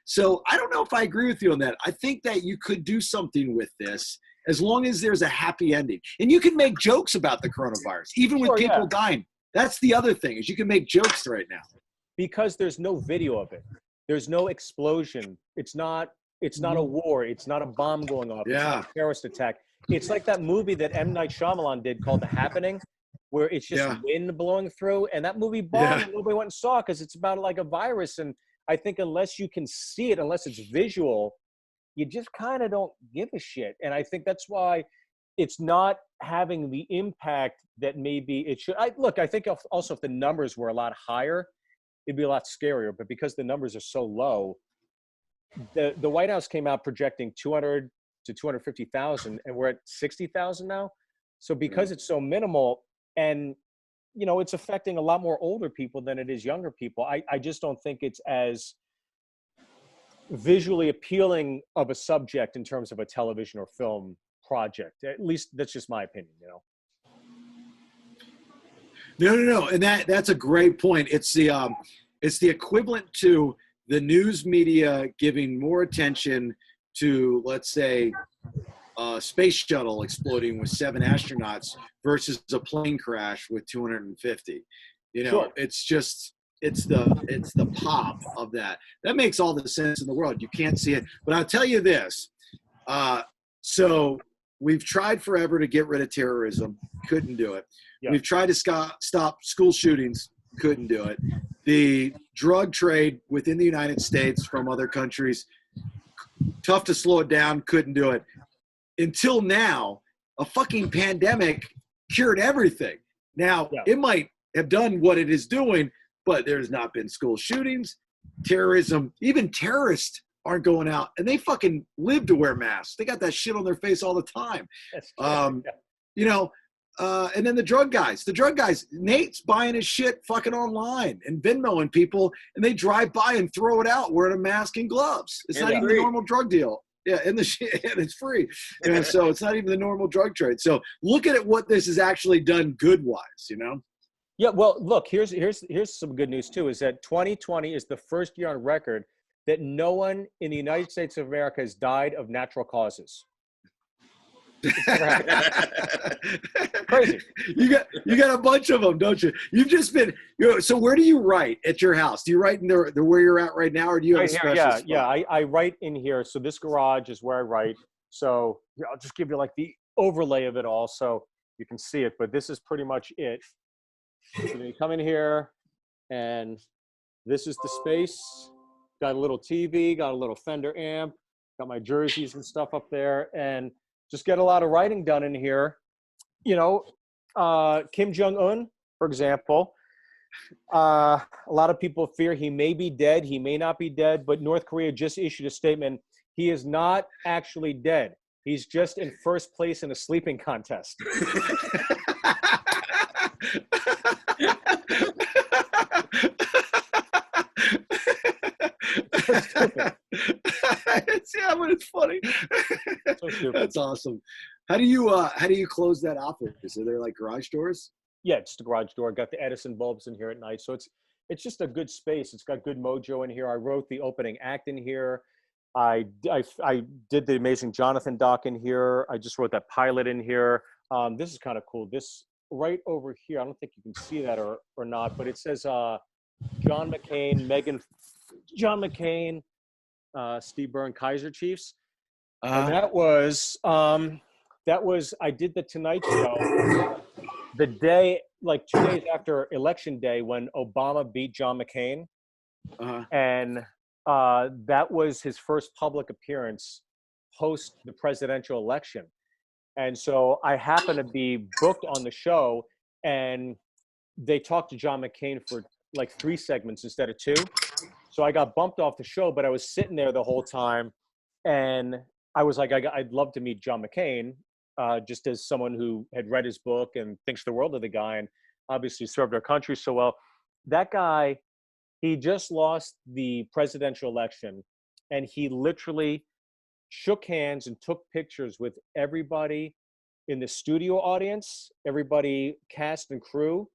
So I don't know if I agree with you on that. I think that you could do something with this as long as there's a happy ending. And you can make jokes about the coronavirus, even with people dying. That's the other thing, is you can make jokes right now. Because there's no video of it. There's no explosion. It's not a war. It's not a bomb going off. Yeah. It's not a terrorist attack. It's like that movie that M. Night Shyamalan did called The Happening, where it's just wind blowing through. And that movie bombed and nobody went and saw it because it's about like a virus. And I think unless you can see it, unless it's visual, you just kind of don't give a shit. And I think that's why it's not having the impact that maybe it should. I think also if the numbers were a lot higher, it'd be a lot scarier. But because the numbers are so low, the White House came out projecting 200 to 250,000, and we're at 60,000 now. So because it's so minimal, and it's affecting a lot more older people than it is younger people, I just don't think it's as visually appealing of a subject in terms of a television or film project. At least that's just my opinion, you know. No, and that's a great point. It's the equivalent to the news media giving more attention to, let's say, a space shuttle exploding with 7 astronauts versus a plane crash with 250. You know, Sure. it's the pop of that. That makes all the sense in the world. You can't see it, but I'll tell you this. So we've tried forever to get rid of terrorism, couldn't do it. Yeah. We've tried to stop school shootings, couldn't do it. The drug trade within the United States from other countries, tough to slow it down, couldn't do it. Until now, a fucking pandemic cured everything. Now, It might have done what it is doing, but there's not been school shootings, terrorism, even terrorists aren't going out, and they fucking live to wear masks. They got that shit on their face all the time. You know, and then the drug guys, Nate's buying his shit fucking online and Venmoing people, and they drive by and throw it out wearing a mask and gloves. It's not even a normal drug deal. Yeah, and it's free. And so it's not even the normal drug trade. So look at it, what this has actually done good-wise, you know? Yeah, well, look, here's some good news too, is that 2020 is the first year on record that no one in the United States of America has died of natural causes. Crazy. You got a bunch of them, don't you? You've just been. So where do you write at your house? Do you write in the where you're at right now, or do you have a special spot? Yeah. I write in here. So this garage is where I write. So I'll just give you like the overlay of it all, so you can see it. But this is pretty much it. So you come in here, and this is the space. Got a little TV, got a little Fender amp, got my jerseys and stuff up there, and just get a lot of writing done in here. You know, Kim Jong-un, for example, a lot of people fear he may be dead, he may not be dead, but North Korea just issued a statement. He is not actually dead. He's just in first place in a sleeping contest. Yeah, but it's funny. So that's awesome. How do you close that office? Are there like garage doors? Yeah, it's the garage door. Got the Edison bulbs in here at night, so it's just a good space. It's got good mojo in here. I wrote the opening act in here. I did the Amazing Jonathan doc in here. I just wrote that pilot in here. This is kind of cool. This right over here, I don't think you can see that or not, but it says John McCain, Steve Byrne, Kaiser Chiefs. And that was I did the Tonight Show the day, like 2 days after Election Day, when Obama beat John McCain. And that was his first public appearance post the presidential election. And so I happened to be booked on the show, and they talked to John McCain for like 3 segments instead of 2. So I got bumped off the show, but I was sitting there the whole time, and I was like, I'd love to meet John McCain, just as someone who had read his book and thinks the world of the guy, and obviously served our country so well. That guy, he just lost the presidential election, and he literally shook hands and took pictures with everybody in the studio audience, everybody, cast and crew.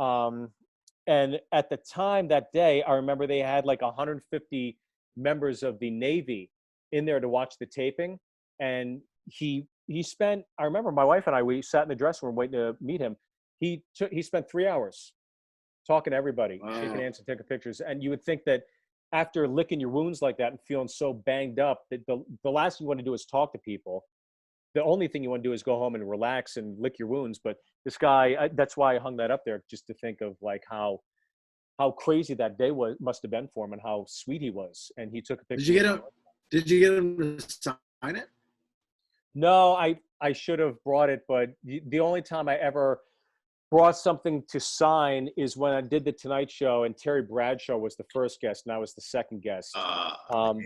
And at the time that day, I remember they had like 150 members of the Navy in there to watch the taping. And he spent, I remember my wife and I, we sat in the dressing room waiting to meet him. He spent 3 hours talking to everybody, shaking hands and taking pictures. And you would think that after licking your wounds like that and feeling so banged up, that the last thing you want to do is talk to people. The only thing you want to do is go home and relax and lick your wounds. But this guy, that's why I hung that up there, just to think of like how crazy that day must have been for him, and how sweet he was. And he took a picture. Did you get him to sign it? No, I should have brought it, but the only time I ever brought something to sign is when I did the Tonight Show, and Terry Bradshaw was the first guest and I was the second guest.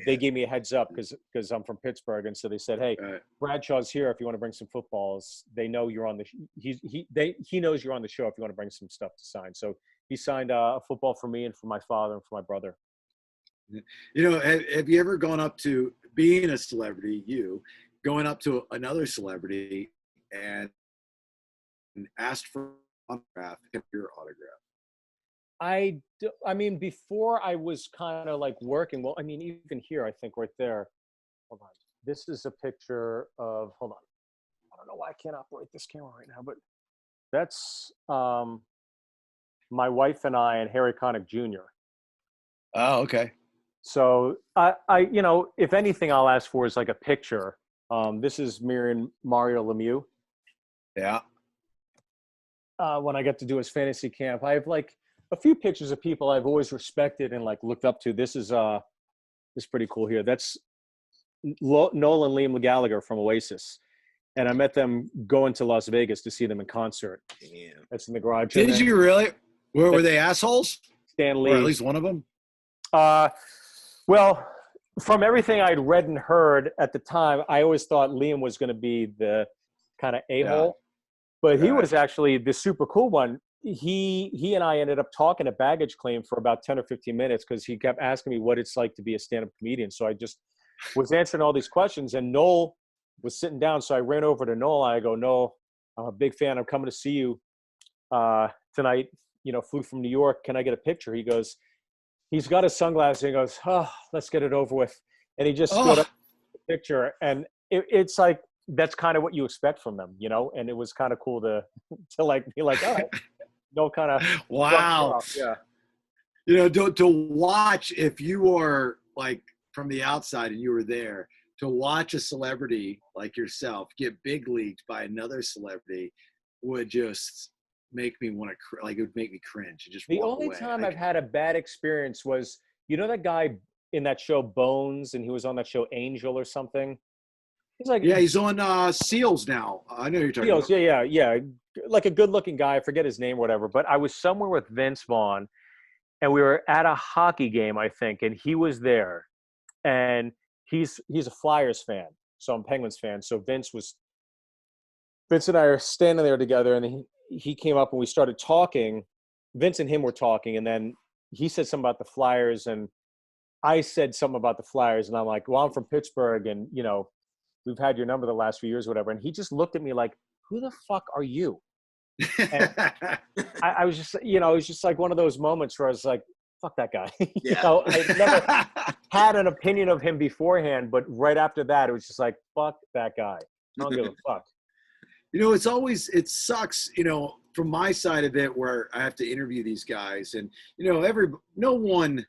They gave me a heads up because I'm from Pittsburgh, and so they said, "Hey, Bradshaw's here if you want to bring some footballs. They know you're on the he knows you're on the show if you want to bring some stuff to sign." So he signed a football for me and for my father and for my brother. You know, have you ever gone up to being a celebrity, going up to another celebrity and asked for an autograph, your autograph? I mean, before I was kind of like working. Well, I mean, even here, I think right there. Hold on. This is a picture of. Hold on. I don't know why I can't operate this camera right now, but that's my wife and I and Harry Connick Jr. Oh, okay. So you know, if anything, I'll ask for is like a picture. This is me and Mario Lemieux. Yeah. When I get to do his fantasy camp, I have like a few pictures of people I've always respected and like looked up to. This is pretty cool here. That's Noel and Liam Gallagher from Oasis. And I met them going to Las Vegas to see them in concert. Damn. That's in the garage. Did you really? Were they assholes? Stan Lee. Or at least one of them? Well, from everything I'd read and heard at the time, I always thought Liam was going to be the kind of a-hole. Yeah. But he was actually the super cool one. He and I ended up talking at Baggage Claim for about 10 or 15 minutes because he kept asking me what it's like to be a stand-up comedian. So I just was answering all these questions. And Noel was sitting down, so I ran over to Noel. And I go, Noel, I'm a big fan. I'm coming to see you tonight. You know, flew from New York. Can I get a picture? He goes, he's got his sunglasses. And he goes, oh, let's get it over with. And he just stood up the picture. And it's like, that's kind of what you expect from them, you know? And it was kind of cool to like be like, oh, no kind of. Wow. Yeah. You know, to watch, if you are like from the outside and you were there, to watch a celebrity like yourself get big leagued by another celebrity would just make me want to, like, it would make me cringe. Just the only away. time I've had a bad experience was, you know, that guy in that show Bones, and he was on that show Angel or something. He's like, yeah, he's on Seals now. I know you're talking Seals, about. yeah. Like a good-looking guy. I forget his name or whatever. But I was somewhere with Vince Vaughn, and we were at a hockey game, I think, and he was there. And he's a Flyers fan, so I'm a Penguins fan. So Vince and I are standing there together, and he came up and we started talking. Vince and him were talking, and then he said something about the Flyers, and I said something about the Flyers, and I'm like, well, I'm from Pittsburgh, and, you know, we've had your number the last few years, whatever. And he just looked at me like, who the fuck are you? And I was just, you know, it was just like one of those moments where I was like, fuck that guy. Yeah. You know, I never had an opinion of him beforehand, but right after that, it was just like, fuck that guy. I don't give a fuck. You know, it sucks, you know, from my side of it where I have to interview these guys, and, you know, no one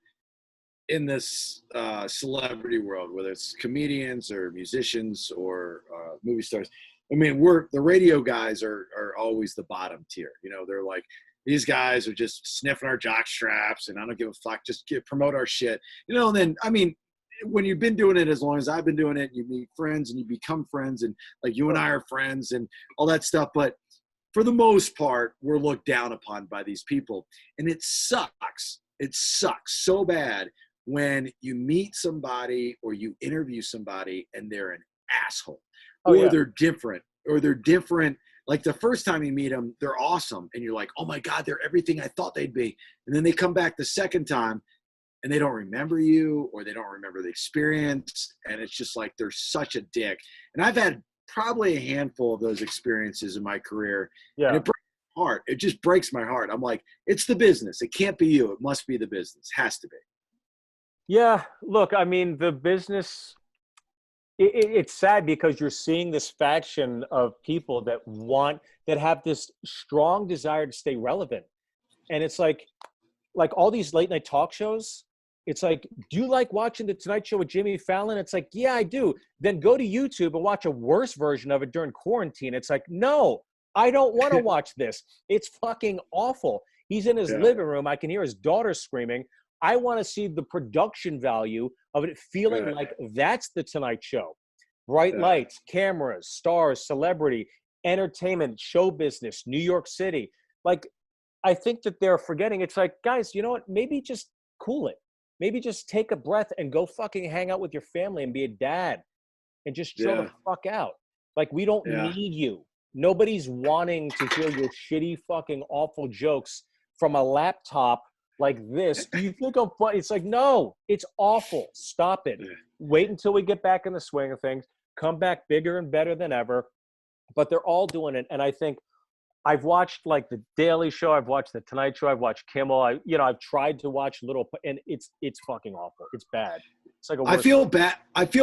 in this celebrity world, whether it's comedians or musicians or movie stars, I mean, the radio guys are always the bottom tier. You know, they're like, these guys are just sniffing our jock straps, and I don't give a fuck, just promote our shit. You know, and then, I mean, when you've been doing it as long as I've been doing it, you meet friends and you become friends, and like you and I are friends and all that stuff. But for the most part, we're looked down upon by these people. And it sucks. It sucks so bad when you meet somebody or you interview somebody and they're an asshole, or they're different. Like the first time you meet them, they're awesome. And you're like, oh my God, they're everything I thought they'd be. And then they come back the second time and they don't remember you, or they don't remember the experience. And it's just like, they're such a dick. And I've had probably a handful of those experiences in my career. Yeah. And it breaks my heart. It just breaks my heart. I'm like, it's the business. It can't be you. It must be the business. Has to be. Yeah. Look, I mean, the business, it's sad because you're seeing this faction of people that have this strong desire to stay relevant. And it's like all these late night talk shows, it's like, do you like watching the Tonight Show with Jimmy Fallon? It's like, yeah, I do. Then go to YouTube and watch a worse version of it during quarantine. It's like, no, I don't want to watch this. It's fucking awful. He's in his living room. I can hear his daughter screaming. I want to see the production value of it, feeling like that's the Tonight Show. Bright lights, cameras, stars, celebrity, entertainment, show business, New York City. Like, I think that they're forgetting. It's like, guys, you know what? Maybe just cool it. Maybe just take a breath and go fucking hang out with your family and be a dad and just chill the fuck out. Like, we don't need you. Nobody's wanting to hear your shitty fucking awful jokes from a laptop like this. Do you think I'm funny? It's like, no, it's awful. Stop it. Wait until we get back in the swing of things. Come back bigger and better than ever. But they're all doing it. And I think I've watched like the Daily Show. I've watched the Tonight Show. I've watched Kimmel. I've tried to watch and it's fucking awful. It's bad. It's like I feel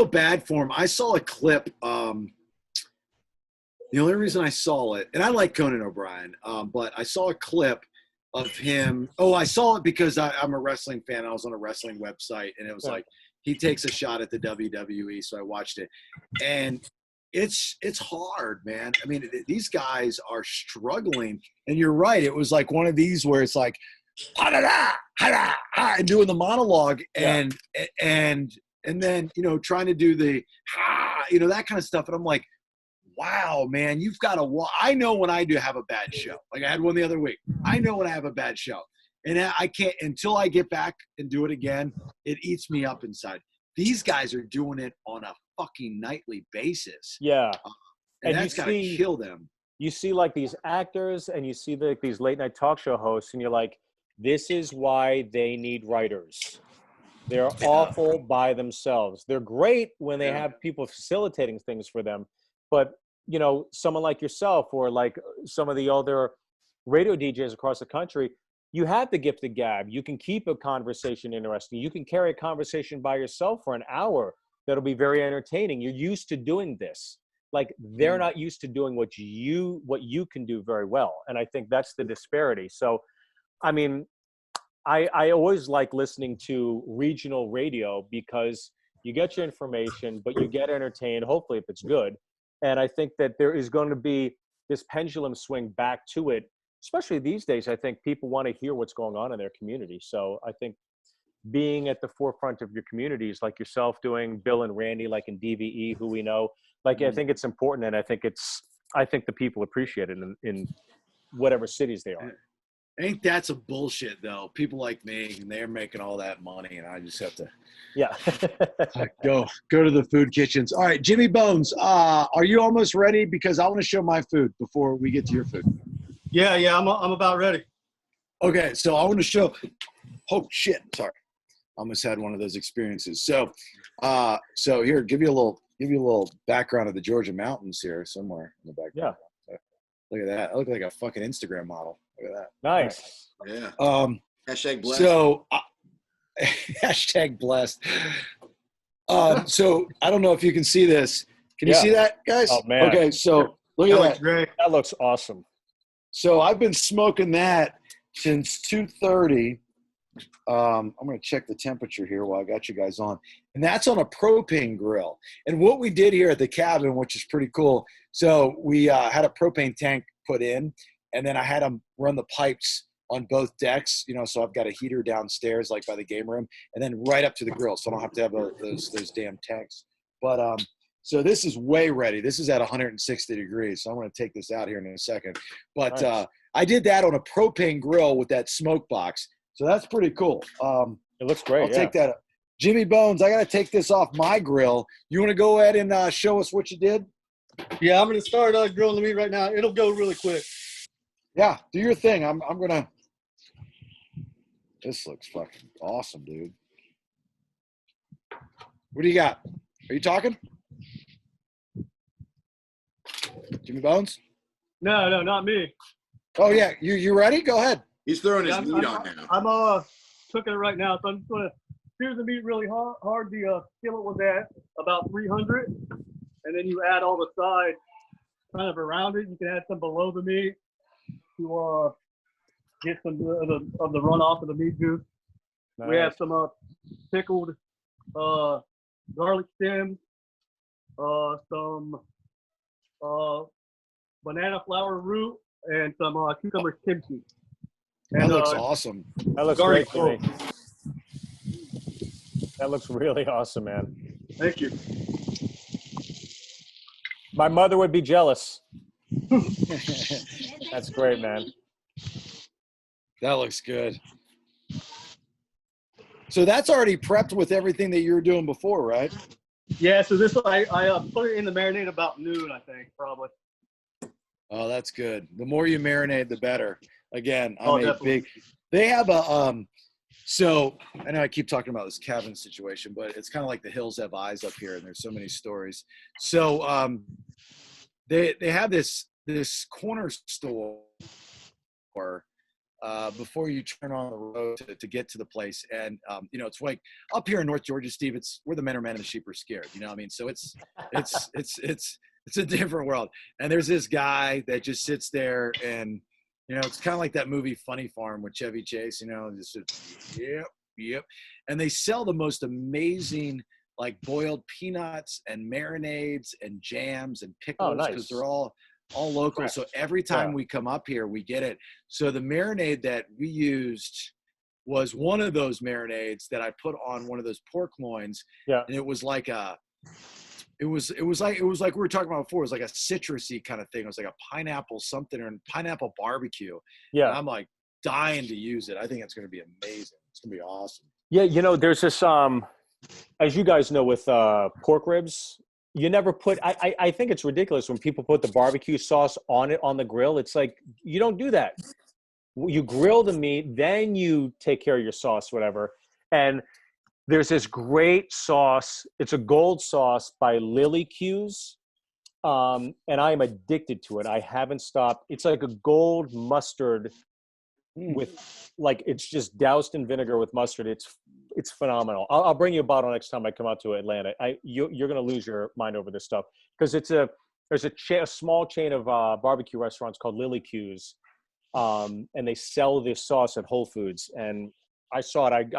bad for him. I saw a clip. The only reason I saw it, and I like Conan O'Brien, but I saw a clip of him. Oh, I saw it because I'm a wrestling fan. I was on a wrestling website, and it was like he takes a shot at the WWE, so I watched it. And it's hard, man. I mean, these guys are struggling, and you're right. It was like one of these where it's like, ha-da-da, ha-da, ha, and doing the monologue, and then trying to do the that kind of stuff, and I'm like, wow, man, you've got to. I know when I do have a bad show. Like I had one the other week. I know when I have a bad show, and I can't until I get back and do it again. It eats me up inside. These guys are doing it on a fucking nightly basis. Yeah, and that's got to kill them. You see, like these actors, and you see these late night talk show hosts, and you're like, this is why they need writers. They're awful by themselves. They're great when they have people facilitating things for them, but someone like yourself or like some of the other radio DJs across the country, you have the gift of gab. You can keep a conversation interesting. You can carry a conversation by yourself for an hour that'll be very entertaining. You're used to doing this. Like they're not used to doing what you can do very well. And I think that's the disparity. So, I mean, I always like listening to regional radio because you get your information, but you get entertained, hopefully if it's good. And I think that there is going to be this pendulum swing back to it, especially these days. I think people want to hear what's going on in their community. So I think being at the forefront of your communities, like yourself doing Bill and Randy, like in DVE, who we know, like I think it's important. And I think the people appreciate it in whatever cities they are. Ain't that some bullshit though? People like me, and they're making all that money, and I just have to go to the food kitchens. All right, Jimmy Bones, are you almost ready? Because I want to show my food before we get to your food. Yeah, I'm about ready. Okay, so I want to show. Oh shit! Sorry, I almost had one of those experiences. So here, give you a little background of the Georgia mountains here somewhere in the background. Yeah. Look at that! I look like a fucking Instagram model. Look at that. Nice. Yeah. Hashtag blessed. So, hashtag blessed. So I don't know if you can see this. Can you see that, guys? Oh man. Okay, so look at that. Great. That looks awesome. So I've been smoking that since 2:30. I'm going to check the temperature here while I got you guys on. And that's on a propane grill. And what we did here at the cabin, which is pretty cool. So we had a propane tank put in, and then I had them run the pipes on both decks, so I've got a heater downstairs, like by the game room, and then right up to the grill. So I don't have to have those damn tanks. But so this is way ready. This is at 160 degrees. So I'm going to take this out here in a second. But nice. I did that on a propane grill with that smoke box. So that's pretty cool. It looks great. I'll take that up. Jimmy Bones, I got to take this off my grill. You want to go ahead and show us what you did? Yeah, I'm going to start grilling the meat right now. It'll go really quick. Yeah, do your thing. I'm going to. This looks fucking awesome, dude. What do you got? Are you talking? Jimmy Bones? No, not me. Oh, yeah. You ready? Go ahead. He's throwing his meat on now. I'm cooking it right now, so I'm just going to sear the meat really hard. The skillet was at about 300, and then you add all the sides kind of around it. You can add some below the meat to get some of the runoff of the meat juice. Nice. We have some pickled garlic stems, some banana flower root, and some cucumber kimchi. And, that looks awesome. That looks great to me. That looks really awesome, man. Thank you. My mother would be jealous. That's great, man. That looks good. So that's already prepped with everything that you were doing before, right? Yeah, so this I put it in the marinade about noon, I think, probably. Oh, that's good. The more you marinate, the better. Again, Oh, I'm a definitely. big. They have a So I know I keep talking about this cabin situation, but it's kind of like the hills have eyes up here, and there's so many stories. So they have this corner store before you turn on the road to get to the place, and it's like up here in North Georgia, Steve. It's where the men are men and the sheep are scared. You know what I mean? So it's a different world. And there's this guy that just sits there and. It's kind of like that movie Funny Farm with Chevy Chase, just yep. And they sell the most amazing, like boiled peanuts and marinades and jams and pickles because they're all local. Fresh. So every time we come up here, we get it. So the marinade that we used was one of those marinades that I put on one of those pork loins. Yeah. And it was like it was like we were talking about before. It was like a citrusy kind of thing. It was like a pineapple something or pineapple barbecue. Yeah. And I'm like dying to use it. I think it's going to be amazing. It's going to be awesome. Yeah. There's this, as you guys know, with pork ribs, you never put, I think it's ridiculous when people put the barbecue sauce on it on the grill. It's like, you don't do that. You grill the meat, then you take care of your sauce, whatever. And there's this great sauce. It's a gold sauce by Lily Q's. And I am addicted to it. I haven't stopped. It's like a gold mustard with it's just doused in vinegar with mustard. It's phenomenal. I'll bring you a bottle next time I come out to Atlanta. You're going to lose your mind over this stuff because there's a small chain of barbecue restaurants called Lily Q's. And they sell this sauce at Whole Foods. And I saw it.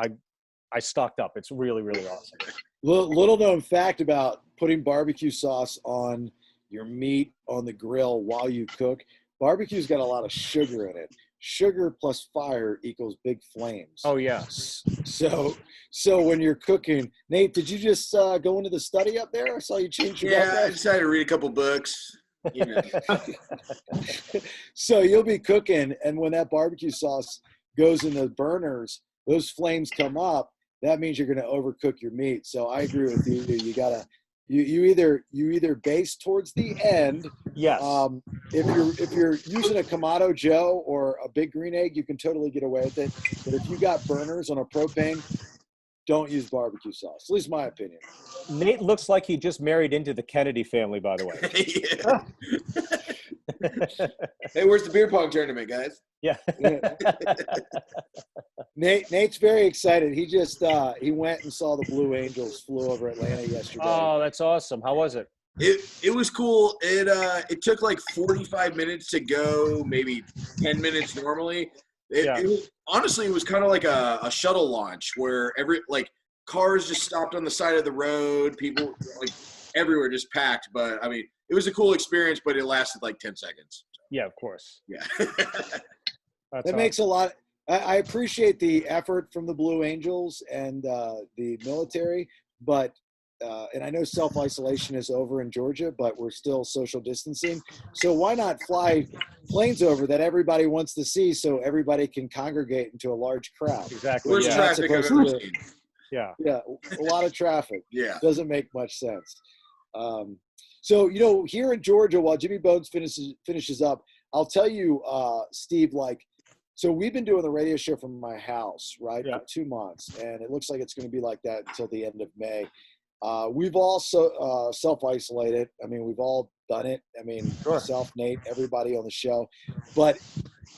I stocked up. It's really, really awesome. Little known fact about putting barbecue sauce on your meat on the grill while you cook. Barbecue's got a lot of sugar in it. Sugar plus fire equals big flames. Oh, yeah. So when you're cooking, Nate, did you just go into the study up there? I saw you change your I decided to read a couple books. So you'll be cooking, and when that barbecue sauce goes in the burners, those flames come up. That means you're going to overcook your meat. So I agree with you. You gotta, you either base towards the end. Yes. If you're using a Kamado Joe or a big green egg, you can totally get away with it. But if you got burners on a propane, don't use barbecue sauce. At least my opinion. Nate looks like he just married into the Kennedy family, by the way. Hey, where's the beer pong tournament, guys? Yeah. Nate's very excited. He just he went and saw the Blue Angels flew over Atlanta yesterday. Oh, that's awesome. How was it? It was cool. It took like 45 minutes to go, maybe 10 minutes normally. Honestly, it was kind of like a shuttle launch where cars just stopped on the side of the road. People everywhere just packed. But I mean, it was a cool experience, but it lasted like 10 seconds. Yeah, of course. Yeah. That makes a lot. I appreciate the effort from the Blue Angels and the military, but and I know self-isolation is over in Georgia, but we're still social distancing. So why not fly planes over that everybody wants to see so everybody can congregate into a large crowd? Exactly. Where's traffic I've ever seen? Yeah. Yeah, a lot of traffic. Yeah. Doesn't make much sense. So, here in Georgia, while Jimmy Bones finishes up, I'll tell you, Steve, so we've been doing the radio show from my house, right, for 2 months, and it looks like it's going to be like that until the end of May. We've also self-isolated. I mean, we've all done it. I mean, myself, Nate, everybody on the show. But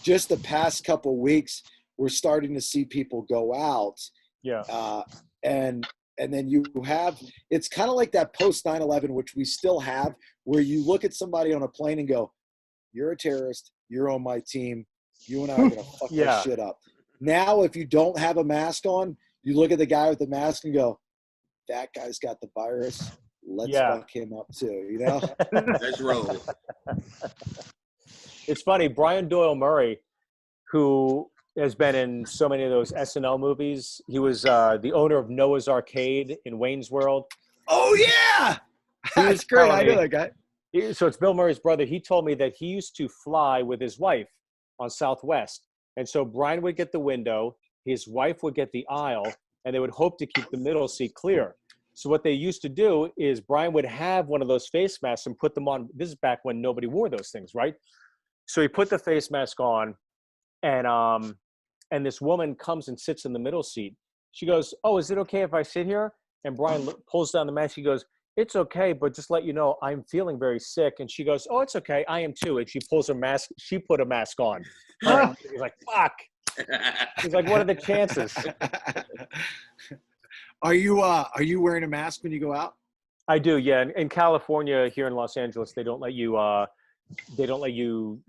just the past couple weeks, we're starting to see people go out. Yeah. And then you have – it's kind of like that post 9/11, which we still have, where you look at somebody on a plane and go, you're a terrorist. You're on my team. You and I are going to fuck this shit up. Now, if you don't have a mask on, you look at the guy with the mask and go, that guy's got the virus. Let's fuck him up too, Let's roll. It's funny. Brian Doyle Murray, who has been in so many of those SNL movies. He was the owner of Noah's Arcade in Wayne's World. Oh, yeah. That's great. I know that guy. So it's Bill Murray's brother. He told me that he used to fly with his wife on Southwest. And so Brian would get the window, his wife would get the aisle, and they would hope to keep the middle seat clear. So what they used to do is Brian would have one of those face masks and put them on. This is back when nobody wore those things, right? So he put the face mask on, and this woman comes and sits in the middle seat. She goes, "Oh, is it okay if I sit here?" And Brian pulls down the mask. He goes, "It's okay, but just let you know, I'm feeling very sick." And she goes, "Oh, it's okay. I am too." And she pulls her mask. She put a mask on. He's like, "Fuck." He's like, "What are the chances?" Are you wearing a mask when you go out? I do, yeah. In California, here in Los Angeles, they don't let you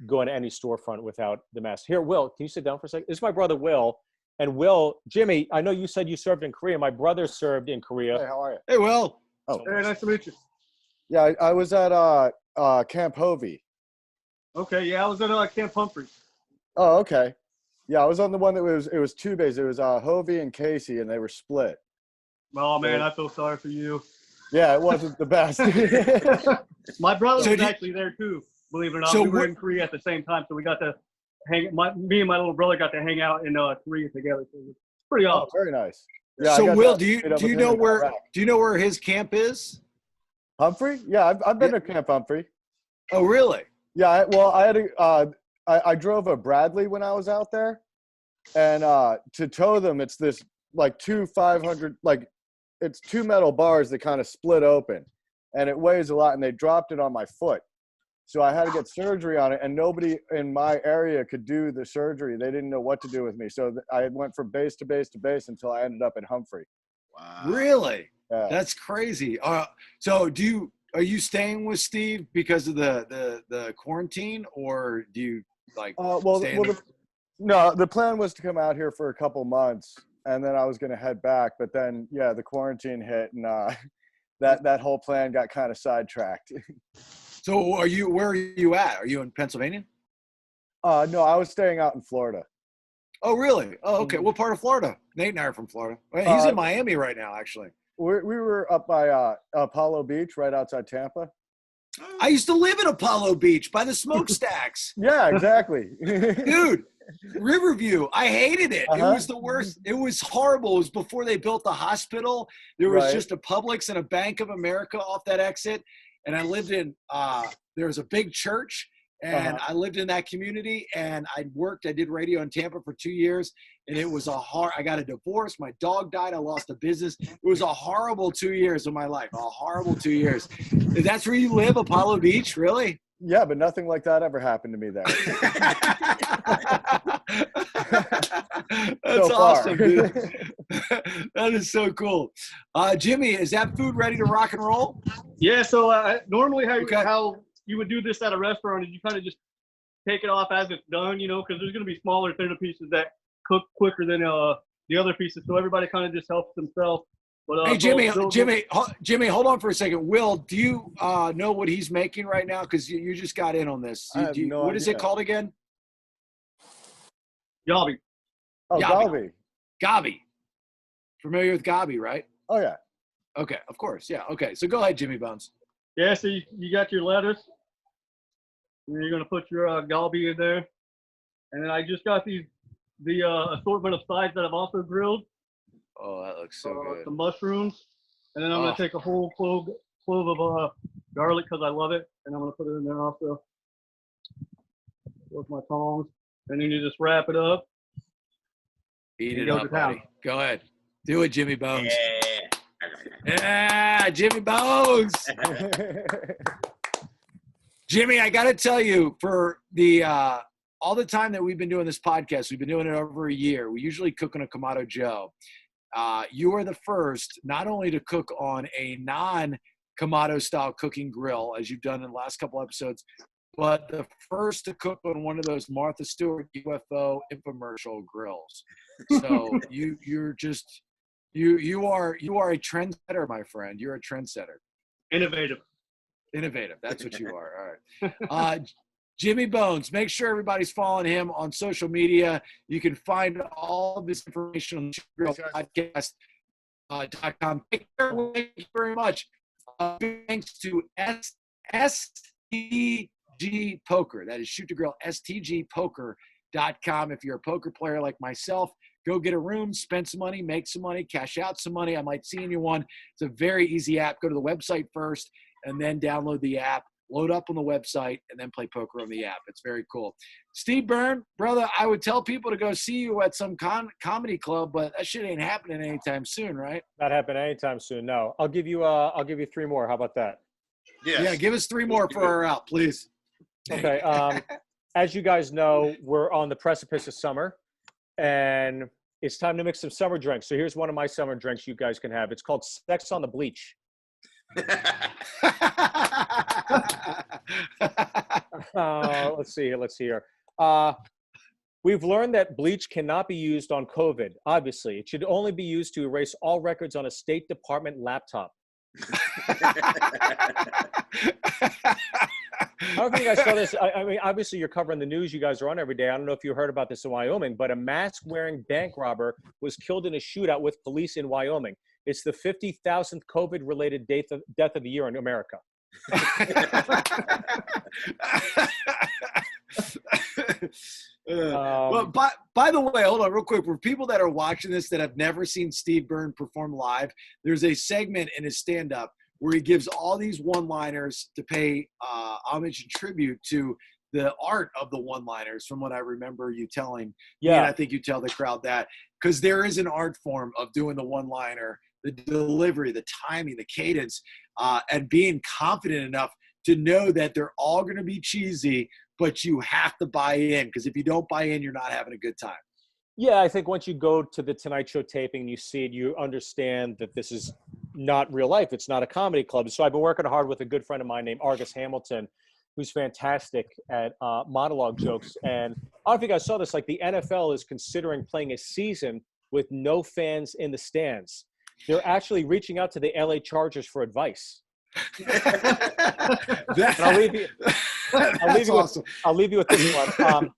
go into any storefront without the mask. Here, Will, can you sit down for a second? This is my brother, Will. And Will, Jimmy, I know you said you served in Korea. My brother served in Korea. Hey, how are you? Hey, Will. Oh, Hey, nice to meet you. yeah, I was at Camp Hovey. Okay, yeah, I was at Camp Humphrey. Oh, okay. Yeah, I was on the one that was 2 bays. It was Hovey and Casey, and they were split. Oh man, I feel sorry for you. Yeah, it wasn't the best. My brother was actually there too. Believe it or not, we were in Korea at the same time, so we got to me and my little brother got to hang out in Korea together. So it's pretty awesome. Oh, very nice. Yeah, so Will, do you know where his camp is? Humphrey? Yeah, I've been to Camp Humphrey. Oh, really? Yeah, I drove a Bradley when I was out there, and to tow them, it's this like two 500 it's 2 metal bars that kind of split open, and it weighs a lot, and they dropped it on my foot. So I had to get surgery on it, and nobody in my area could do the surgery. They didn't know what to do with me. So I went from base to base to base until I ended up in Humphrey. Wow. Really? Yeah. That's crazy. So are you staying with Steve because of the quarantine, or do you no, the plan was to come out here for a couple months, and then I was going to head back. But then, yeah, the quarantine hit, and that whole plan got kind of sidetracked. So where are you at? Are you in Pennsylvania? No, I was staying out in Florida. Oh, really? Oh, okay. What part of Florida? Nate and I are from Florida. He's in Miami right now, actually. We were up by Apollo Beach, right outside Tampa. I used to live in Apollo Beach by the smokestacks. Yeah, exactly. Dude, Riverview. I hated it. It was the worst. It was horrible. It was before they built the hospital. There was just a Publix and a Bank of America off that exit. And I lived in, there was a big church, and I lived in that community, and I did radio in Tampa for 2 years, and it was I got a divorce. My dog died. I lost a business. It was a horrible 2 years of my life, a horrible 2 years. That's where you live, Apollo Beach? Really? Yeah, but nothing like that ever happened to me there. That's awesome, dude. That is so cool. Jimmy, is that food ready to rock and roll? Yeah, so normally how you would do this at a restaurant is you kind of just take it off as it's done, because there's going to be smaller, thinner pieces that cook quicker than the other pieces. So everybody kind of just helps themselves. But, hey, Jimmy, hold on for a second. Will, do you know what he's making right now? Because you just got in on this. What is it called again? Galbi. Oh, Galbi. Galbi. Familiar with Galbi, right? Oh, yeah. Okay, of course. Yeah, okay. So go ahead, Jimmy Bones. Yeah, so you got your lettuce. And then you're going to put your Galbi in there. And then I just got the assortment of sides that I've also grilled. Oh, that looks so good. Some mushrooms. And then I'm going to take a whole clove of garlic because I love it. And I'm going to put it in there also with my tongs. And then you just wrap it up. Eat it up, buddy. Go ahead. Do it, Jimmy Bones. Yeah, Jimmy Bones. Jimmy, I got to tell you, for all the time that we've been doing this podcast, we've been doing it over a year. We usually cook on a Kamado Joe. You are the first not only to cook on a non-Kamado style cooking grill, as you've done in the last couple episodes, but the first to cook on one of those Martha Stewart UFO infomercial grills. So you are a trendsetter, my friend. You're a trendsetter. Innovative. That's what you are. All right. Jimmy Bones, make sure everybody's following him on social media. You can find all of this information on podcast.com. Take care. Thank you very much. Thanks to STG Poker. That is Shoot to Grill, stgpoker.com. If you're a poker player like myself, go get a room, spend some money, make some money, cash out some money. I might see you one. It's a very easy app. Go to the website first and then download the app. load up on the website, and then play poker on the app. It's very cool. Steve Byrne, brother, I would tell people to go see you at some comedy club, but that shit ain't happening anytime soon, right? Not happening anytime soon. No, I'll give you 3 more. How about that? Yes. Yeah, give us 3 more for our out, please. Okay. As you guys know, we're on the precipice of summer, and it's time to mix some summer drinks. So here's one of my summer drinks you guys can have. It's called Sex on the Bleach. Let's see here. We've learned that bleach cannot be used on COVID. Obviously, it should only be used to erase all records on a State Department laptop. I don't think you guys saw this. I mean, obviously, you're covering the news. You guys are on every day. I don't know if you heard about this in Wyoming, but a mask-wearing bank robber was killed in a shootout with police in Wyoming. It's the 50,000th COVID-related death of the year in America. Well, by the way, hold on real quick. For people that are watching this that have never seen Steve Byrne perform live, there's a segment in his stand-up where he gives all these one-liners to pay homage and tribute to the art of the one-liners, from what I remember you telling me, and I think you tell the crowd that, because there is an art form of doing the one-liner, the delivery, the timing, the cadence, and being confident enough to know that they're all going to be cheesy, but you have to buy in, because if you don't buy in, you're not having a good time. Yeah, I think once you go to the Tonight Show taping and you see it, you understand that this is not real life. It's not a comedy club. So I've been working hard with a good friend of mine named Argus Hamilton, who's fantastic at monologue jokes. And I don't know if you guys saw this, like the NFL is considering playing a season with no fans in the stands. They're actually reaching out to the LA Chargers for advice. I'll leave you with this one.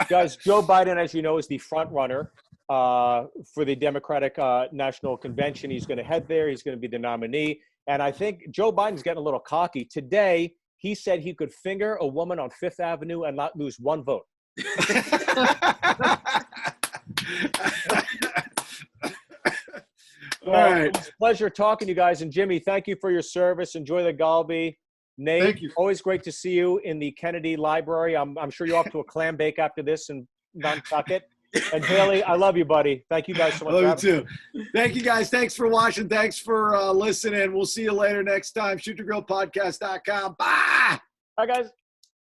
Guys, Joe Biden, as you know, is the front runner for the Democratic National Convention. He's going to head there. He's going to be the nominee. And I think Joe Biden's getting a little cocky. Today, he said he could finger a woman on Fifth Avenue and not lose one vote. All right. It was a pleasure talking to you guys. And Jimmy, thank you for your service. Enjoy the Galbi. Nate, Thank you. Always great to see you in the Kennedy Library. I'm sure you're off to a clam bake after this and Nantucket. And Haley, I love you, buddy. Thank you guys so much. Love you too. Thank you guys. Thanks for watching. Thanks for listening. We'll see you later next time. ShootYourGrillPodcast.com. Bye. Bye, guys.